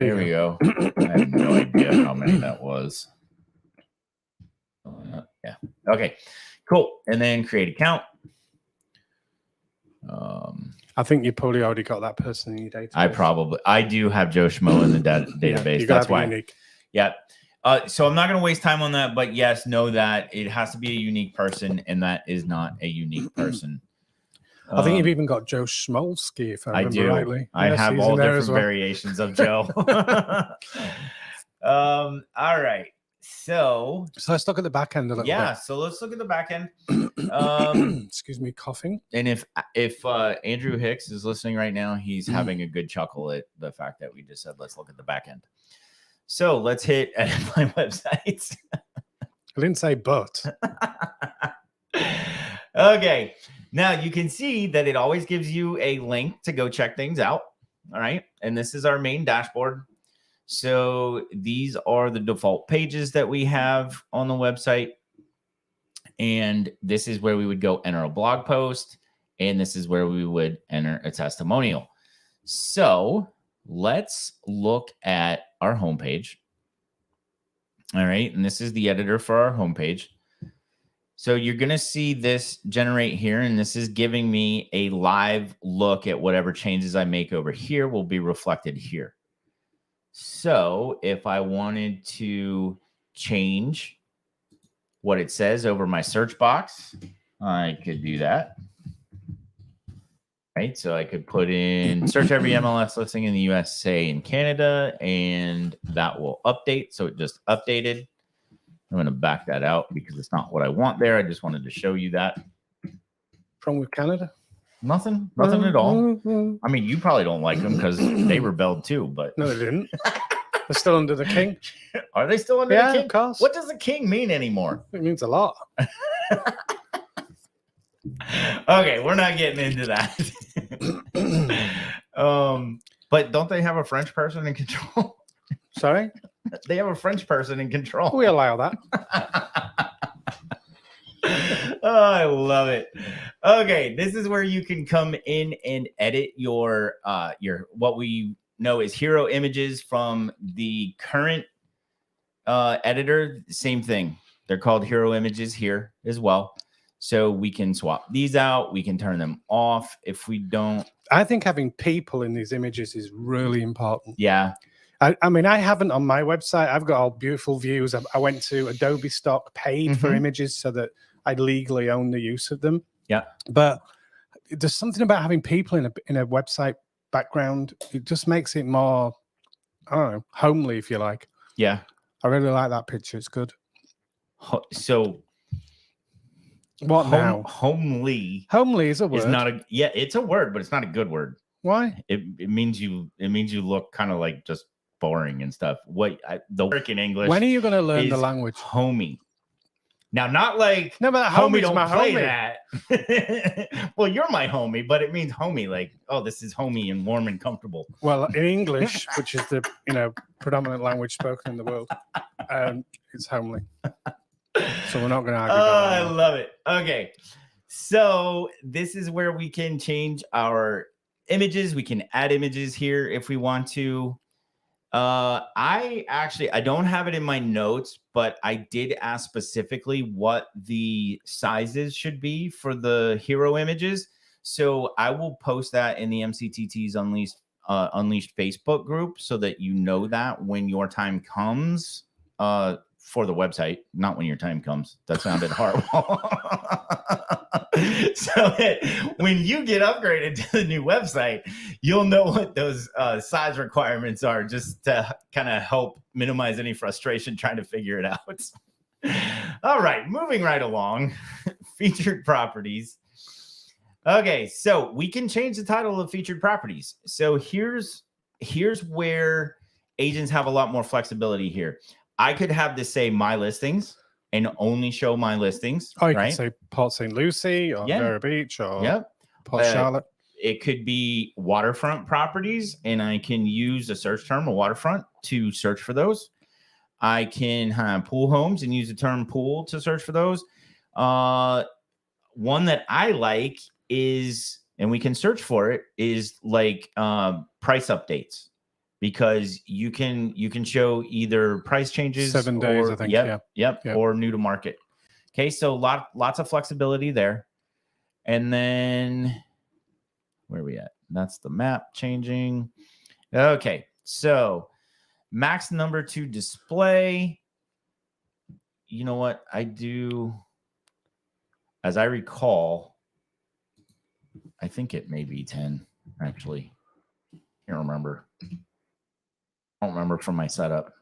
[SPEAKER 1] There we go. I have no idea how many that was. Yeah. Okay, cool. And then create account.
[SPEAKER 2] I think you probably already got that person in your database.
[SPEAKER 1] I do have Joe Schmo in the database.
[SPEAKER 2] Yeah,
[SPEAKER 1] that's why.
[SPEAKER 2] Unique.
[SPEAKER 1] Yeah. So I'm not going to waste time on that, but yes, know that it has to be a unique person, and that is not a unique person.
[SPEAKER 2] I think you've even got Joe Schmolsky, if I remember rightly.
[SPEAKER 1] I have all different variations of Joe. All right. So
[SPEAKER 2] let's look at the back end a little bit.
[SPEAKER 1] Yeah, so let's look at the back end.
[SPEAKER 2] Excuse me, coughing.
[SPEAKER 1] And if Andrew Hicks is listening right now, he's having a good chuckle at the fact that we just said, let's look at the back end. So let's hit edit my website.
[SPEAKER 2] I didn't say but.
[SPEAKER 1] Okay. Now you can see that it always gives you a link to go check things out. All right. And this is our main dashboard. So these are the default pages that we have on the website. And this is where we would go enter a blog post. And this is where we would enter a testimonial. So let's look at our homepage. All right. And this is the editor for our homepage. So you're going to see this generate here. And this is giving me a live look at whatever changes I make over here will be reflected here. So if I wanted to change what it says over my search box, I could do that. Right. So I could put in search every MLS listing in the USA and Canada, and that will update. So it just updated. I'm going to back that out because it's not what I want there. I just wanted to show you that.
[SPEAKER 2] From with Canada?
[SPEAKER 1] Nothing at all. I mean, you probably don't like them because they rebelled too, but
[SPEAKER 2] no, they didn't. They're still under the king.
[SPEAKER 1] Are they still under the king?
[SPEAKER 2] Of course.
[SPEAKER 1] What does the king mean anymore?
[SPEAKER 2] It means a lot.
[SPEAKER 1] Okay, we're not getting into that. But don't they have a French person in control?
[SPEAKER 2] Sorry?
[SPEAKER 1] They have a French person in control.
[SPEAKER 2] We allow that.
[SPEAKER 1] Oh, I love it. Okay, this is where you can come in and edit your what we know is hero images from the current editor. Same thing. They're called hero images here as well. So we can swap these out. We can turn them off if we don't.
[SPEAKER 2] I think having people in these images is really important.
[SPEAKER 1] Yeah.
[SPEAKER 2] I mean, I haven't on my website. I've got all beautiful views. I went to Adobe Stock, paid for images so that I legally own the use of them.
[SPEAKER 1] Yeah.
[SPEAKER 2] But there's something about having people in a website background. It just makes it more, I don't know, homely, if you like.
[SPEAKER 1] Yeah.
[SPEAKER 2] I really like that picture. It's good.
[SPEAKER 1] So
[SPEAKER 2] what now?
[SPEAKER 1] Homely.
[SPEAKER 2] Homely is a word.
[SPEAKER 1] It's not a it's a word, but it's not a good word.
[SPEAKER 2] Why?
[SPEAKER 1] It means you look kind of like just boring and stuff. The work in English.
[SPEAKER 2] When are you going to learn the language?
[SPEAKER 1] Homey. Now, not like
[SPEAKER 2] no, but
[SPEAKER 1] homie don't
[SPEAKER 2] my
[SPEAKER 1] play
[SPEAKER 2] homie.
[SPEAKER 1] that. Well, you're my homie, but it means homie, like, oh, this is homey and warm and comfortable.
[SPEAKER 2] Well, in English, which is the predominant language spoken in the world, it's homely. So we're not going to argue.
[SPEAKER 1] I love it. Okay, so this is where we can change our images. We can add images here if we want to. I don't have it in my notes, but I did ask specifically what the sizes should be for the hero images. So I will post that in the MCTTs Unleashed Facebook group so that you know that when your time comes for the website, not when your time comes. That sounded horrible. So that when you get upgraded to the new website, you'll know what those size requirements are, just to kind of help minimize any frustration trying to figure it out. All right, moving right along. Featured properties. Okay, so we can change the title of featured properties. So here's where agents have a lot more flexibility here. I could have this say my listings and only show my listings.
[SPEAKER 2] Oh, you can say Port St. Lucie or Vero Beach or Port Charlotte.
[SPEAKER 1] It could be waterfront properties, and I can use a search term, a waterfront, to search for those. I can have pool homes and use the term pool to search for those. One that I like is, and we can search for it, is like price updates. Because you can show either price changes
[SPEAKER 2] 7 days, I think.
[SPEAKER 1] Yep, or new to market. Okay, so lots of flexibility there. And then where are we at? That's the map changing. Okay, so max number to display. You know what I do? As I recall, I think it may be 10, actually. Can't remember. I don't remember from my setup.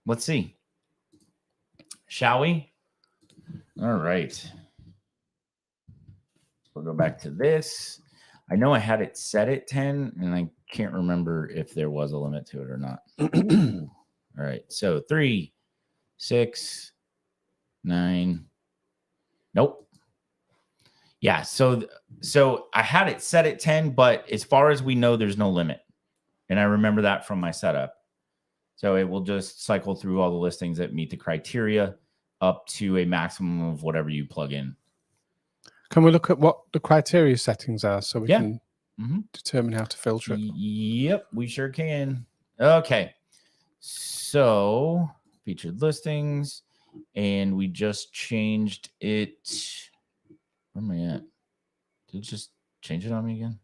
[SPEAKER 1] Let's see. Shall we? All right. We'll go back to this. I know I had it set at 10, and I can't remember if there was a limit to it or not. All right. So 3, 6, 9. Nope. Yeah. So I had it set at 10, but as far as we know, there's no limit. And I remember that from my setup. So it will just cycle through all the listings that meet the criteria. up to a maximum of whatever you plug in.
[SPEAKER 2] Can we look at what the criteria settings are so we can determine how to filter it?
[SPEAKER 1] Yep, we sure can. Okay. So featured listings, and we just changed it. Where am I at? Did it just change it on me again?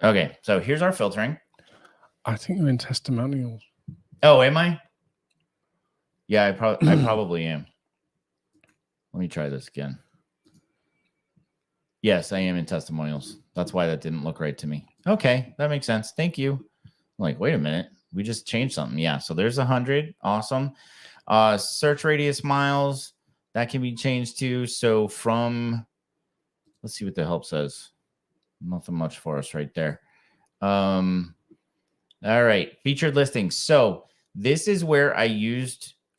[SPEAKER 1] Okay, so here's our filtering.
[SPEAKER 2] I think you're in testimonials.
[SPEAKER 1] Oh, am I? Yeah, I probably am. Let me try this again. Yes, I am in testimonials. That's why that didn't look right to me. Okay, that makes sense. Thank you. I'm like, wait a minute. We just changed something. Yeah, so there's 100. Awesome. Search radius miles, that can be changed too. So from, let's see what the help says. Nothing much for us right there. All right, featured listings. So this is where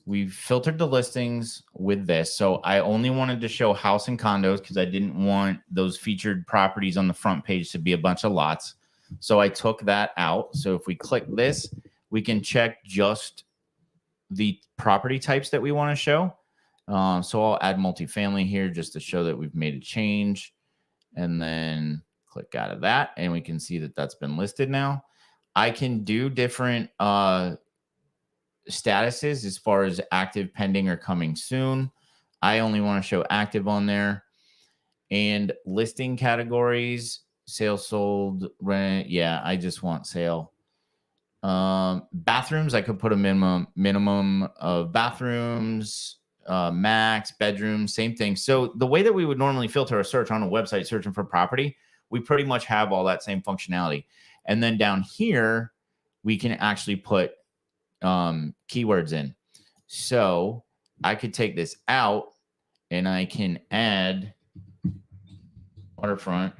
[SPEAKER 1] we filtered the listings with this. So I only wanted to show house and condos because I didn't want those featured properties on the front page to be a bunch of lots. So I took that out. So if we click this, we can check just the property types that we want to show. So I'll add multifamily here just to show that we've made a change, and then click out of that, and we can see that that's been listed now. I can do different statuses as far as active, pending, or coming soon. I only want to show active on there. And listing categories, sale, sold, rent. Yeah, I just want sale. Bathrooms, I could put a minimum of bathrooms, max, bedrooms, same thing. So the way that we would normally filter a search on a website searching for property, we pretty much have all that same functionality. And then down here, we can actually put keywords in. So I could take this out and I can add waterfront.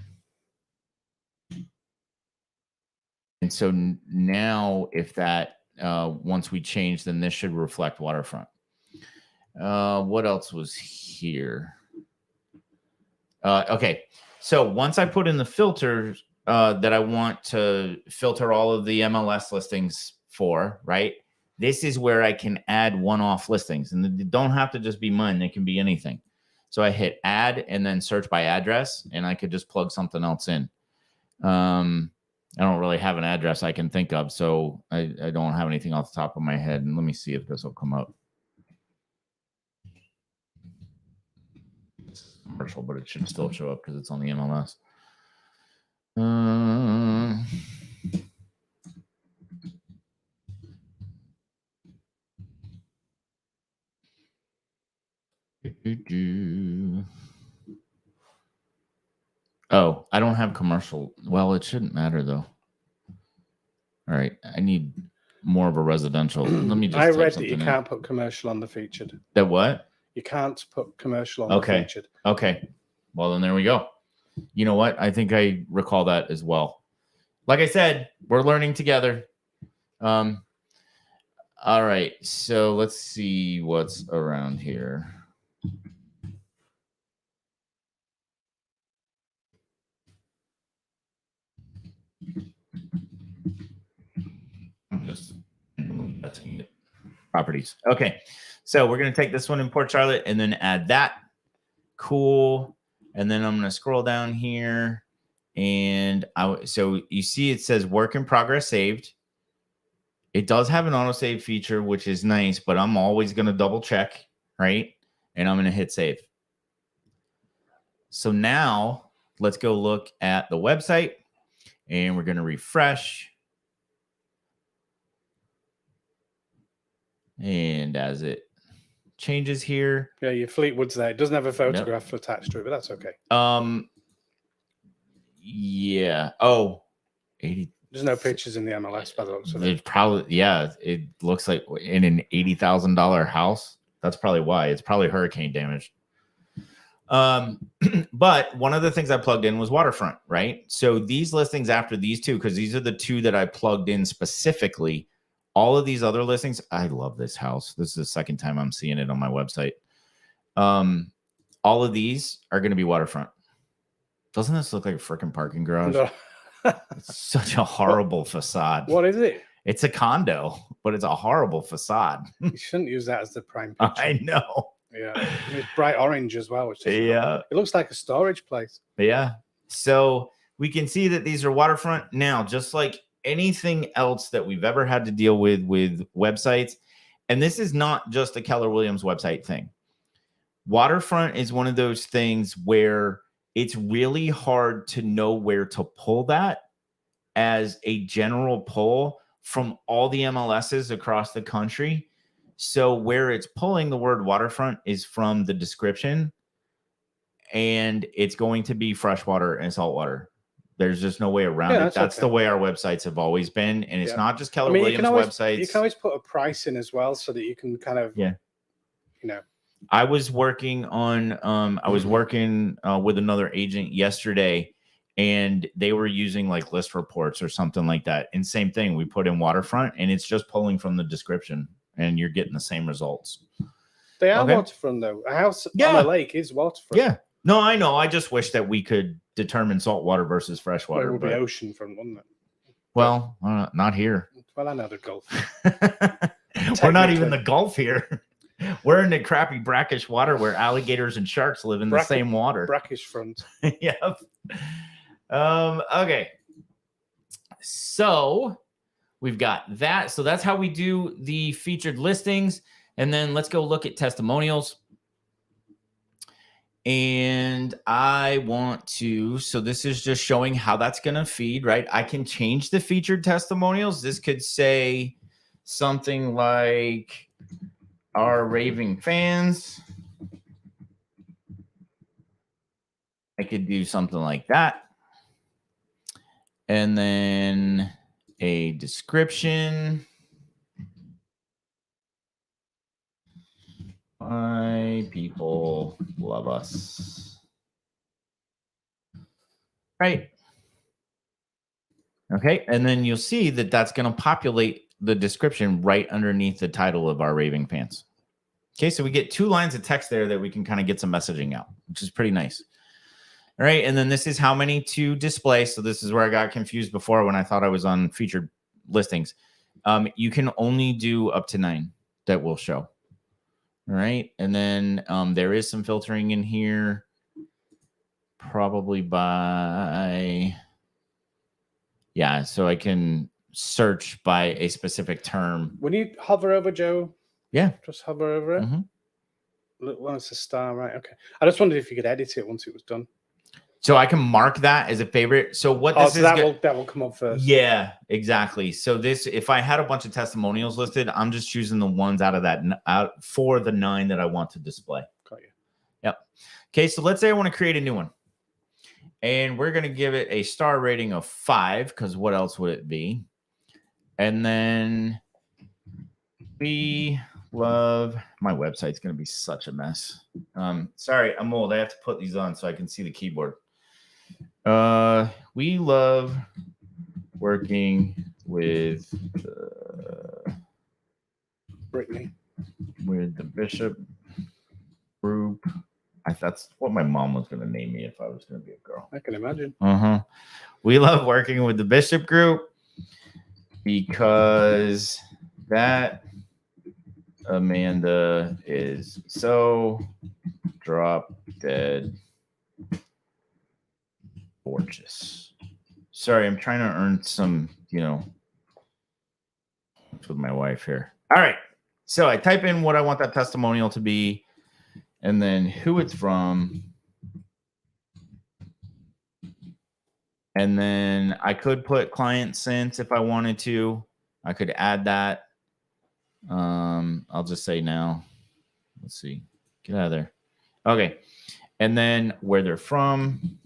[SPEAKER 1] And so now if that, once we change, then this should reflect waterfront. What else was here? Okay. So once I put in the filters that I want to filter all of the MLS listings for, right? This is where I can add one-off listings, and they don't have to just be mine. They can be anything. So I hit add and then search by address, and I could just plug something else in. I don't really have an address I can think of, so I don't have anything off the top of my head. And let me see if this will come up. It's commercial, but it should still show up because it's on the MLS. Oh, I don't have commercial. Well, it shouldn't matter though. All right, I need more of a residential. Let me just.
[SPEAKER 2] I read that you can't put commercial on the featured.
[SPEAKER 1] That what?
[SPEAKER 2] You can't put commercial on the featured.
[SPEAKER 1] Okay. Well, then there we go. You know what? I think I recall that as well. Like I said, we're learning together. All right. So let's see what's around here. I'm just properties. Okay. So we're going to take this one in Port Charlotte and then add that. Cool. And then I'm going to scroll down here. And so you see it says work in progress saved. It does have an autosave feature, which is nice, but I'm always going to double check, right? And I'm going to hit save. So now let's go look at the website, and we're going to refresh. And as it changes here.
[SPEAKER 2] Yeah, your Fleetwood's there. It doesn't have a photograph attached to it, but that's okay.
[SPEAKER 1] Yeah. Oh, 80.
[SPEAKER 2] There's no pictures in the MLS by the looks of it.
[SPEAKER 1] There's probably, yeah, it looks like in an $80,000 house. That's probably why. It's probably hurricane damaged. But one of the things I plugged in was waterfront, right? So these listings after these two, because these are the two that I plugged in specifically. All of these other listings, I love this house. This is the second time I'm seeing it on my website. All of these are going to be waterfront. Doesn't this look like a freaking parking garage? No. It's such a horrible facade.
[SPEAKER 2] What is it?
[SPEAKER 1] It's a condo, but it's a horrible facade.
[SPEAKER 2] You shouldn't use that as the prime picture.
[SPEAKER 1] I know.
[SPEAKER 2] Yeah, and it's bright orange as well, which is
[SPEAKER 1] Yeah.
[SPEAKER 2] It looks like a storage place.
[SPEAKER 1] Yeah. So we can see that these are waterfront now, just like anything else that we've ever had to deal with websites. And this is not just a Keller Williams website thing. Waterfront is one of those things where it's really hard to know where to pull that as a general pull from all the MLSs across the country. So where it's pulling the word waterfront is from the description, and it's going to be freshwater and saltwater. There's just no way around it. That's the way our websites have always been. And it's not just Keller Williams websites.
[SPEAKER 2] You can always put a price in as well so that you can kind of,
[SPEAKER 1] I was working on, with another agent yesterday, and they were using like list reports or something like that. And same thing, we put in waterfront and it's just pulling from the description and you're getting the same results.
[SPEAKER 2] They are waterfront though. A house on a lake is waterfront.
[SPEAKER 1] Yeah. No, I know. I just wish that we could determine saltwater versus freshwater.
[SPEAKER 2] Well, it would be oceanfront, wouldn't it?
[SPEAKER 1] Well, not here.
[SPEAKER 2] Well, I know the Gulf.
[SPEAKER 1] We're not even the Gulf here. We're in the crappy brackish water where alligators and sharks live in the same water.
[SPEAKER 2] Brackish front.
[SPEAKER 1] Yep. Okay. So we've got that. So that's how we do the featured listings. And then let's go look at testimonials. And I want to, so this is just showing how that's going to feed, right? I can change the featured testimonials. This could say something like our raving fans. I could do something like that. And then a description. Why people love us. Right. Okay. And then you'll see that that's going to populate the description right underneath the title of our raving fans. Okay. So we get 2 lines of text there that we can kind of get some messaging out, which is pretty nice. All right. And then this is how many to display. So this is where I got confused before when I thought I was on featured listings. You can only do up to 9 that will show. All right. And then there is some filtering in here, probably by, so I can search by a specific term.
[SPEAKER 2] When you hover over, Joe, just hover over it.
[SPEAKER 1] Mm-hmm.
[SPEAKER 2] Look, well, it's a star, right? Okay. I just wondered if you could edit it once it was done.
[SPEAKER 1] So I can mark that as a favorite. So what this is,
[SPEAKER 2] that will come up first.
[SPEAKER 1] Yeah, exactly. So this, if I had a bunch of testimonials listed, I'm just choosing the ones out of that for the 9 that I want to display.
[SPEAKER 2] Got you.
[SPEAKER 1] Yep. Okay. So let's say I want to create a new one, and we're going to give it a star rating of 5 because what else would it be? And then we love, my website's going to be such a mess. Sorry, I'm old. I have to put these on so I can see the keyboard. We love working with
[SPEAKER 2] Brittany,
[SPEAKER 1] with the Bishop Group. That's what my mom was going to name me if I was going to be a girl.
[SPEAKER 2] I can imagine.
[SPEAKER 1] We love working with the Bishop Group because that Amanda is so drop dead gorgeous. Sorry, I'm trying to earn some, with my wife here. All right. So I type in what I want that testimonial to be and then who it's from. And then I could put client since if I wanted to. I could add that. I'll just say now. Let's see. Get out of there. Okay. And then where they're from.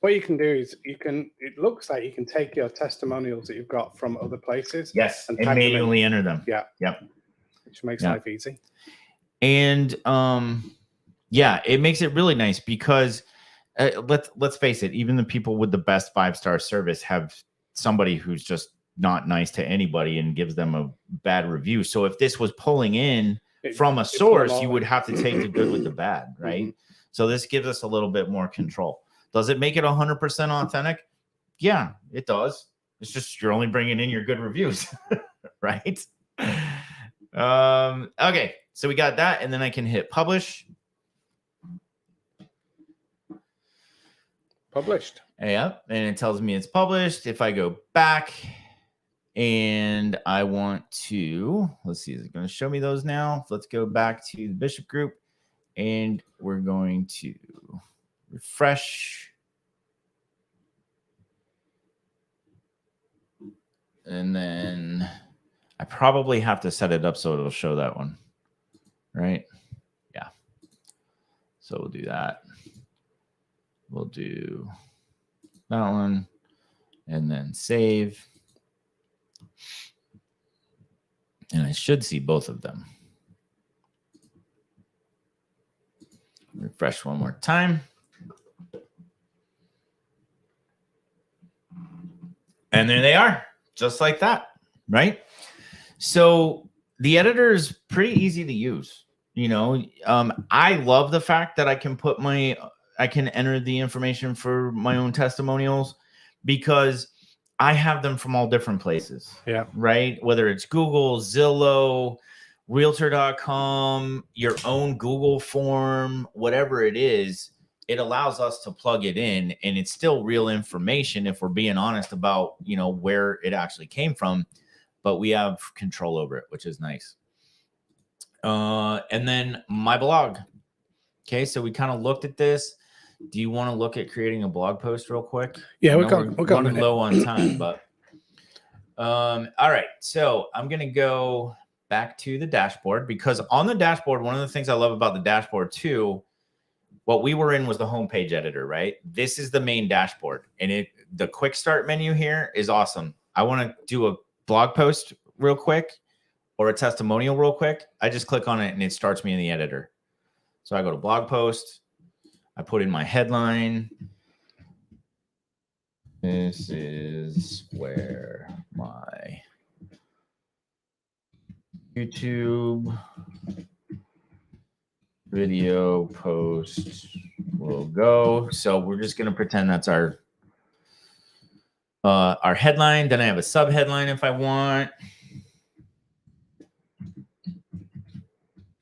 [SPEAKER 2] What you can do is it looks like you can take your testimonials that you've got from other places.
[SPEAKER 1] Yes. And manually enter them.
[SPEAKER 2] Yeah.
[SPEAKER 1] Yep.
[SPEAKER 2] Which makes life easy.
[SPEAKER 1] And it makes it really nice because let's face it, even the people with the best 5-star service have somebody who's just not nice to anybody and gives them a bad review. So if this was pulling in from a source, you would have to take the good with the bad, right? So this gives us a little bit more control. Does it make it 100% authentic? Yeah, it does. It's just you're only bringing in your good reviews, right? Okay, so we got that, and then I can hit publish.
[SPEAKER 2] Published.
[SPEAKER 1] Yep, and it tells me it's published. If I go back and I want to, let's see, is it going to show me those now? Let's go back to the Bishop group, and we're going to refresh. And then I probably have to set it up so it'll show that one, right? Yeah. So we'll do that. We'll do that one and then save. And I should see both of them. Refresh one more time. And there they are, just like that, right? So the editor is pretty easy to use. You know, I love the fact that I can enter the information for my own testimonials because I have them from all different places.
[SPEAKER 2] Yeah.
[SPEAKER 1] Right. Whether it's Google, Zillow, Realtor.com, your own Google form, whatever it is, it allows us to plug it in, and it's still real information if we're being honest about, you know, where it actually came from, but we have control over it, which is nice. And then my blog. Okay, so we kind of looked at this. Do you want to look at creating a blog post real quick?
[SPEAKER 2] Yeah, we're running
[SPEAKER 1] low on time, but all right. So I'm gonna go back to the dashboard because on the dashboard, one of the things I love about the dashboard too, what we were in was the homepage editor, right? This is the main dashboard, and the quick start menu here is awesome. I want to do a blog post real quick or a testimonial real quick. I just click on it and it starts me in the editor. So I go to blog post. I put in my headline. This is where my YouTube video post will go. So we're just going to pretend that's our headline. Then I have a sub headline if I want.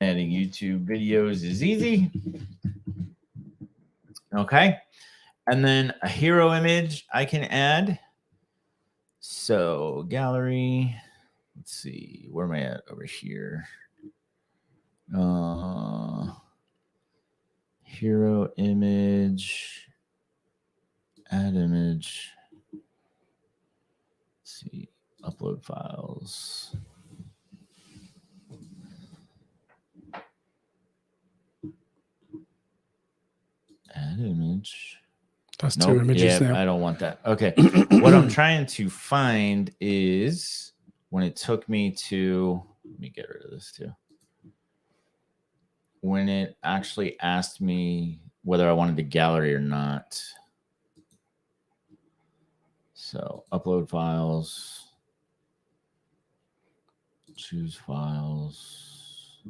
[SPEAKER 1] Adding YouTube videos is easy. Okay. And then a hero image I can add. So gallery, let's see, where am I at over here? Hero image, add image. Let's see, upload files. Add image.
[SPEAKER 2] That's two images now.
[SPEAKER 1] I don't want that. Okay. What I'm trying to find is when it took me to, let me get rid of this too. When it actually asked me whether I wanted the gallery or not. So upload files, choose files,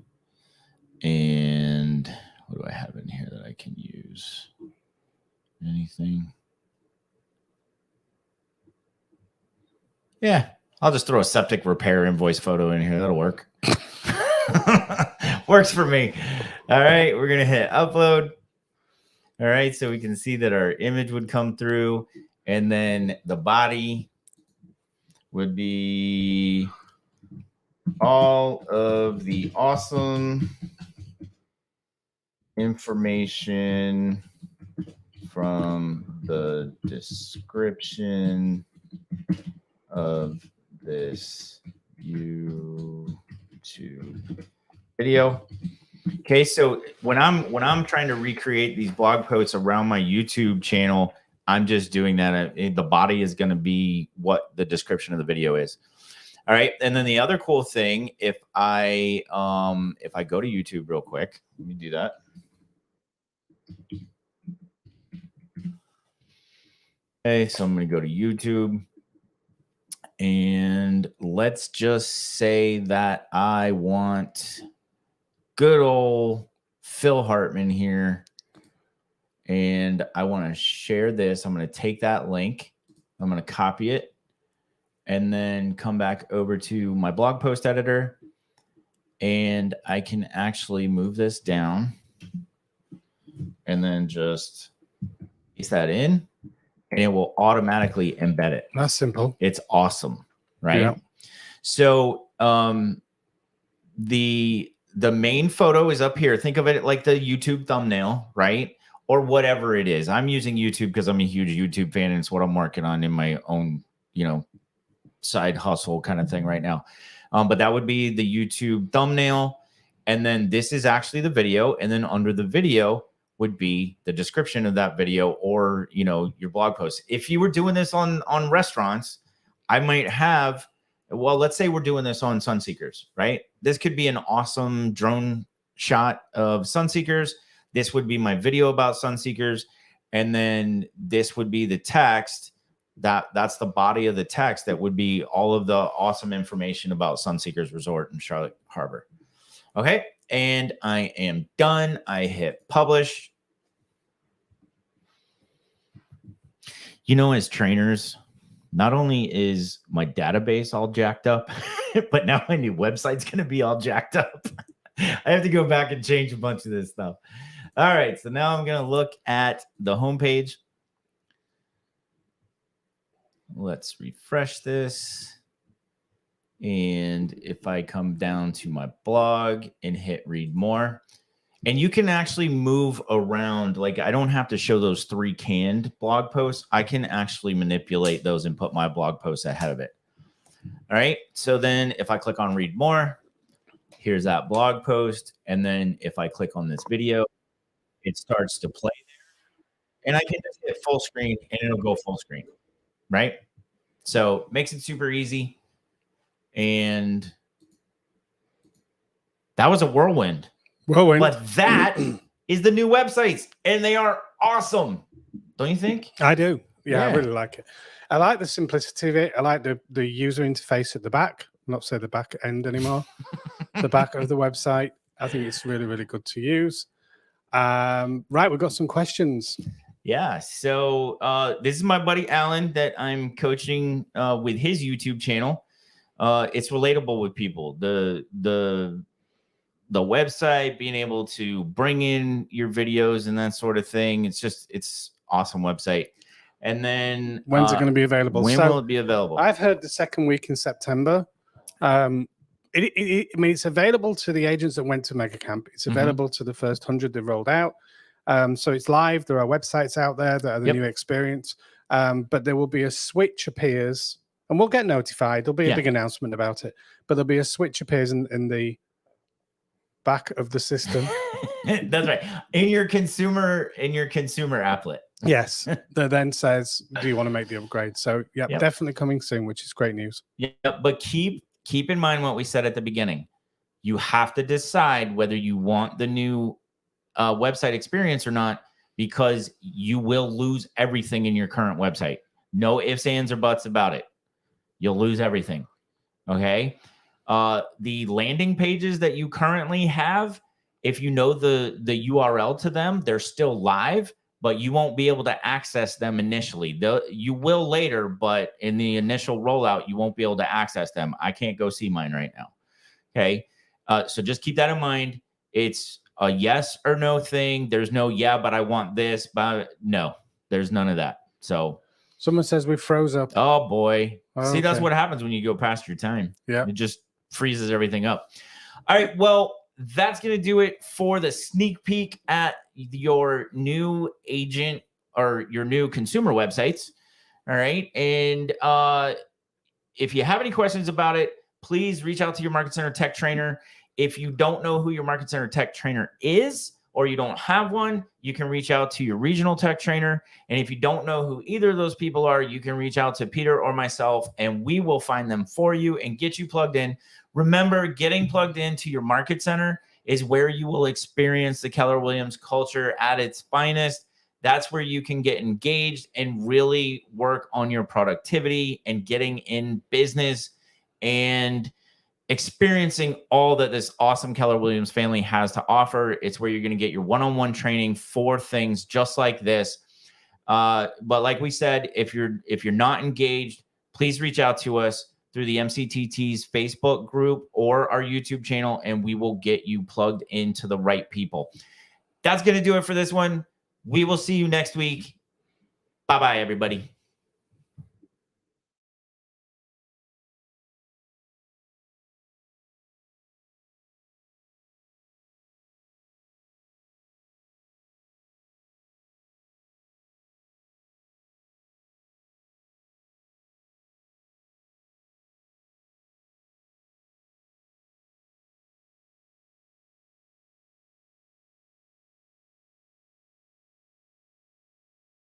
[SPEAKER 1] and what do I have in here that I can use? Anything? Yeah, I'll just throw a septic repair invoice photo in here. That'll work. Works for me. All right, we're going to hit upload. All right, so we can see that our image would come through, and then the body would be all of the awesome information from the description of this YouTube video. Okay, so when I'm trying to recreate these blog posts around my YouTube channel, I'm just doing that. The body is going to be what the description of the video is. All right, and then the other cool thing, if I go to YouTube real quick, let me do that. Okay, so I'm going to go to YouTube, and let's just say that I want good old Phil Hartman here and I want to share this. I'm going to take that link. I'm going to copy it and then come back over to my blog post editor, and I can actually move this down and then just paste that in, and it will automatically embed it.
[SPEAKER 2] That's simple.
[SPEAKER 1] It's awesome, right?
[SPEAKER 2] Yeah.
[SPEAKER 1] So the main photo is up here. Think of it like the YouTube thumbnail, right? Or whatever it is. I'm using YouTube because I'm a huge YouTube fan, and it's what I'm working on in my own, side hustle kind of thing right now. But that would be the YouTube thumbnail. And then this is actually the video. And then under the video would be the description of that video, or, your blog post. If you were doing this on restaurants, I might have, well, let's say we're doing this on Sunseekers, right? This could be an awesome drone shot of Sunseekers. This would be my video about Sunseekers. And then this would be the text. That's the body of the text. That would be all of the awesome information about Sunseekers Resort in Charlotte Harbor. Okay. And I am done. I hit publish. As trainers, not only is my database all jacked up, but now my new website's going to be all jacked up. I have to go back and change a bunch of this stuff. All right. So now I'm going to look at the homepage. Let's refresh this. And if I come down to my blog and hit read more, and you can actually move around. Like, I don't have to show those 3 canned blog posts. I can actually manipulate those and put my blog posts ahead of it. All right. So then if I click on read more, here's that blog post. And then if I click on this video, it starts to play there. And I can just hit full screen and it'll go full screen. Right. So makes it super easy. And that was a whirlwind. But that is the new websites, and they are awesome. Don't you think?
[SPEAKER 2] I do. Yeah, I really like it. I like the simplicity of it. I like the user interface at the back. Not say the back end anymore. The back of the website. I think it's really, really good to use. Right, we've got some questions.
[SPEAKER 1] Yeah. So this is my buddy Alan that I'm coaching with his YouTube channel. It's relatable with people. The website, being able to bring in your videos and that sort of thing. It's awesome website. And then
[SPEAKER 2] when's it going to be available?
[SPEAKER 1] When will it be available?
[SPEAKER 2] I've heard the second week in September. I mean, it's available to the agents that went to Mega Camp. It's available to the first 100 they rolled out. So it's live. There are websites out there that are the new experience. But there will be a switch appears, and we'll get notified. There'll be a big announcement about it. But there'll be a switch appears in the back of the system.
[SPEAKER 1] That's right. In your consumer applet.
[SPEAKER 2] Yes. That then says, do you want to make the upgrade? So definitely coming soon, which is great news.
[SPEAKER 1] Yeah. But keep in mind what we said at the beginning. You have to decide whether you want the new website experience or not, because you will lose everything in your current website. No ifs, ands, or buts about it. You'll lose everything. Okay. The landing pages that you currently have, if you know the URL to them, they're still live, but you won't be able to access them initially. You will later, but in the initial rollout, you won't be able to access them. I can't go see mine right now. Okay. So just keep that in mind. It's a yes or no thing. There's no, but I want this, but no, there's none of that. So
[SPEAKER 2] someone says we froze up.
[SPEAKER 1] Oh boy. See, that's what happens when you go past your time.
[SPEAKER 2] Yeah.
[SPEAKER 1] It just freezes everything up. All right. Well, that's going to do it for the sneak peek at your new agent or your new consumer websites. All right. And if you have any questions about it, please reach out to your Market Center Tech Trainer. If you don't know who your Market Center Tech Trainer is, or you don't have one, you can reach out to your regional tech trainer. And if you don't know who either of those people are, you can reach out to Peter or myself, and we will find them for you and get you plugged in. Remember, getting plugged into your Market Center is where you will experience the Keller Williams culture at its finest. That's where you can get engaged and really work on your productivity and getting in business and experiencing all that this awesome Keller Williams family has to offer. It's where you're going to get your one-on-one training for things just like this. But like we said, if you're not engaged, please reach out to us through the MCTTs Facebook group or our YouTube channel, and we will get you plugged into the right people. That's going to do it for this one. We will see you next week. Bye-bye, everybody.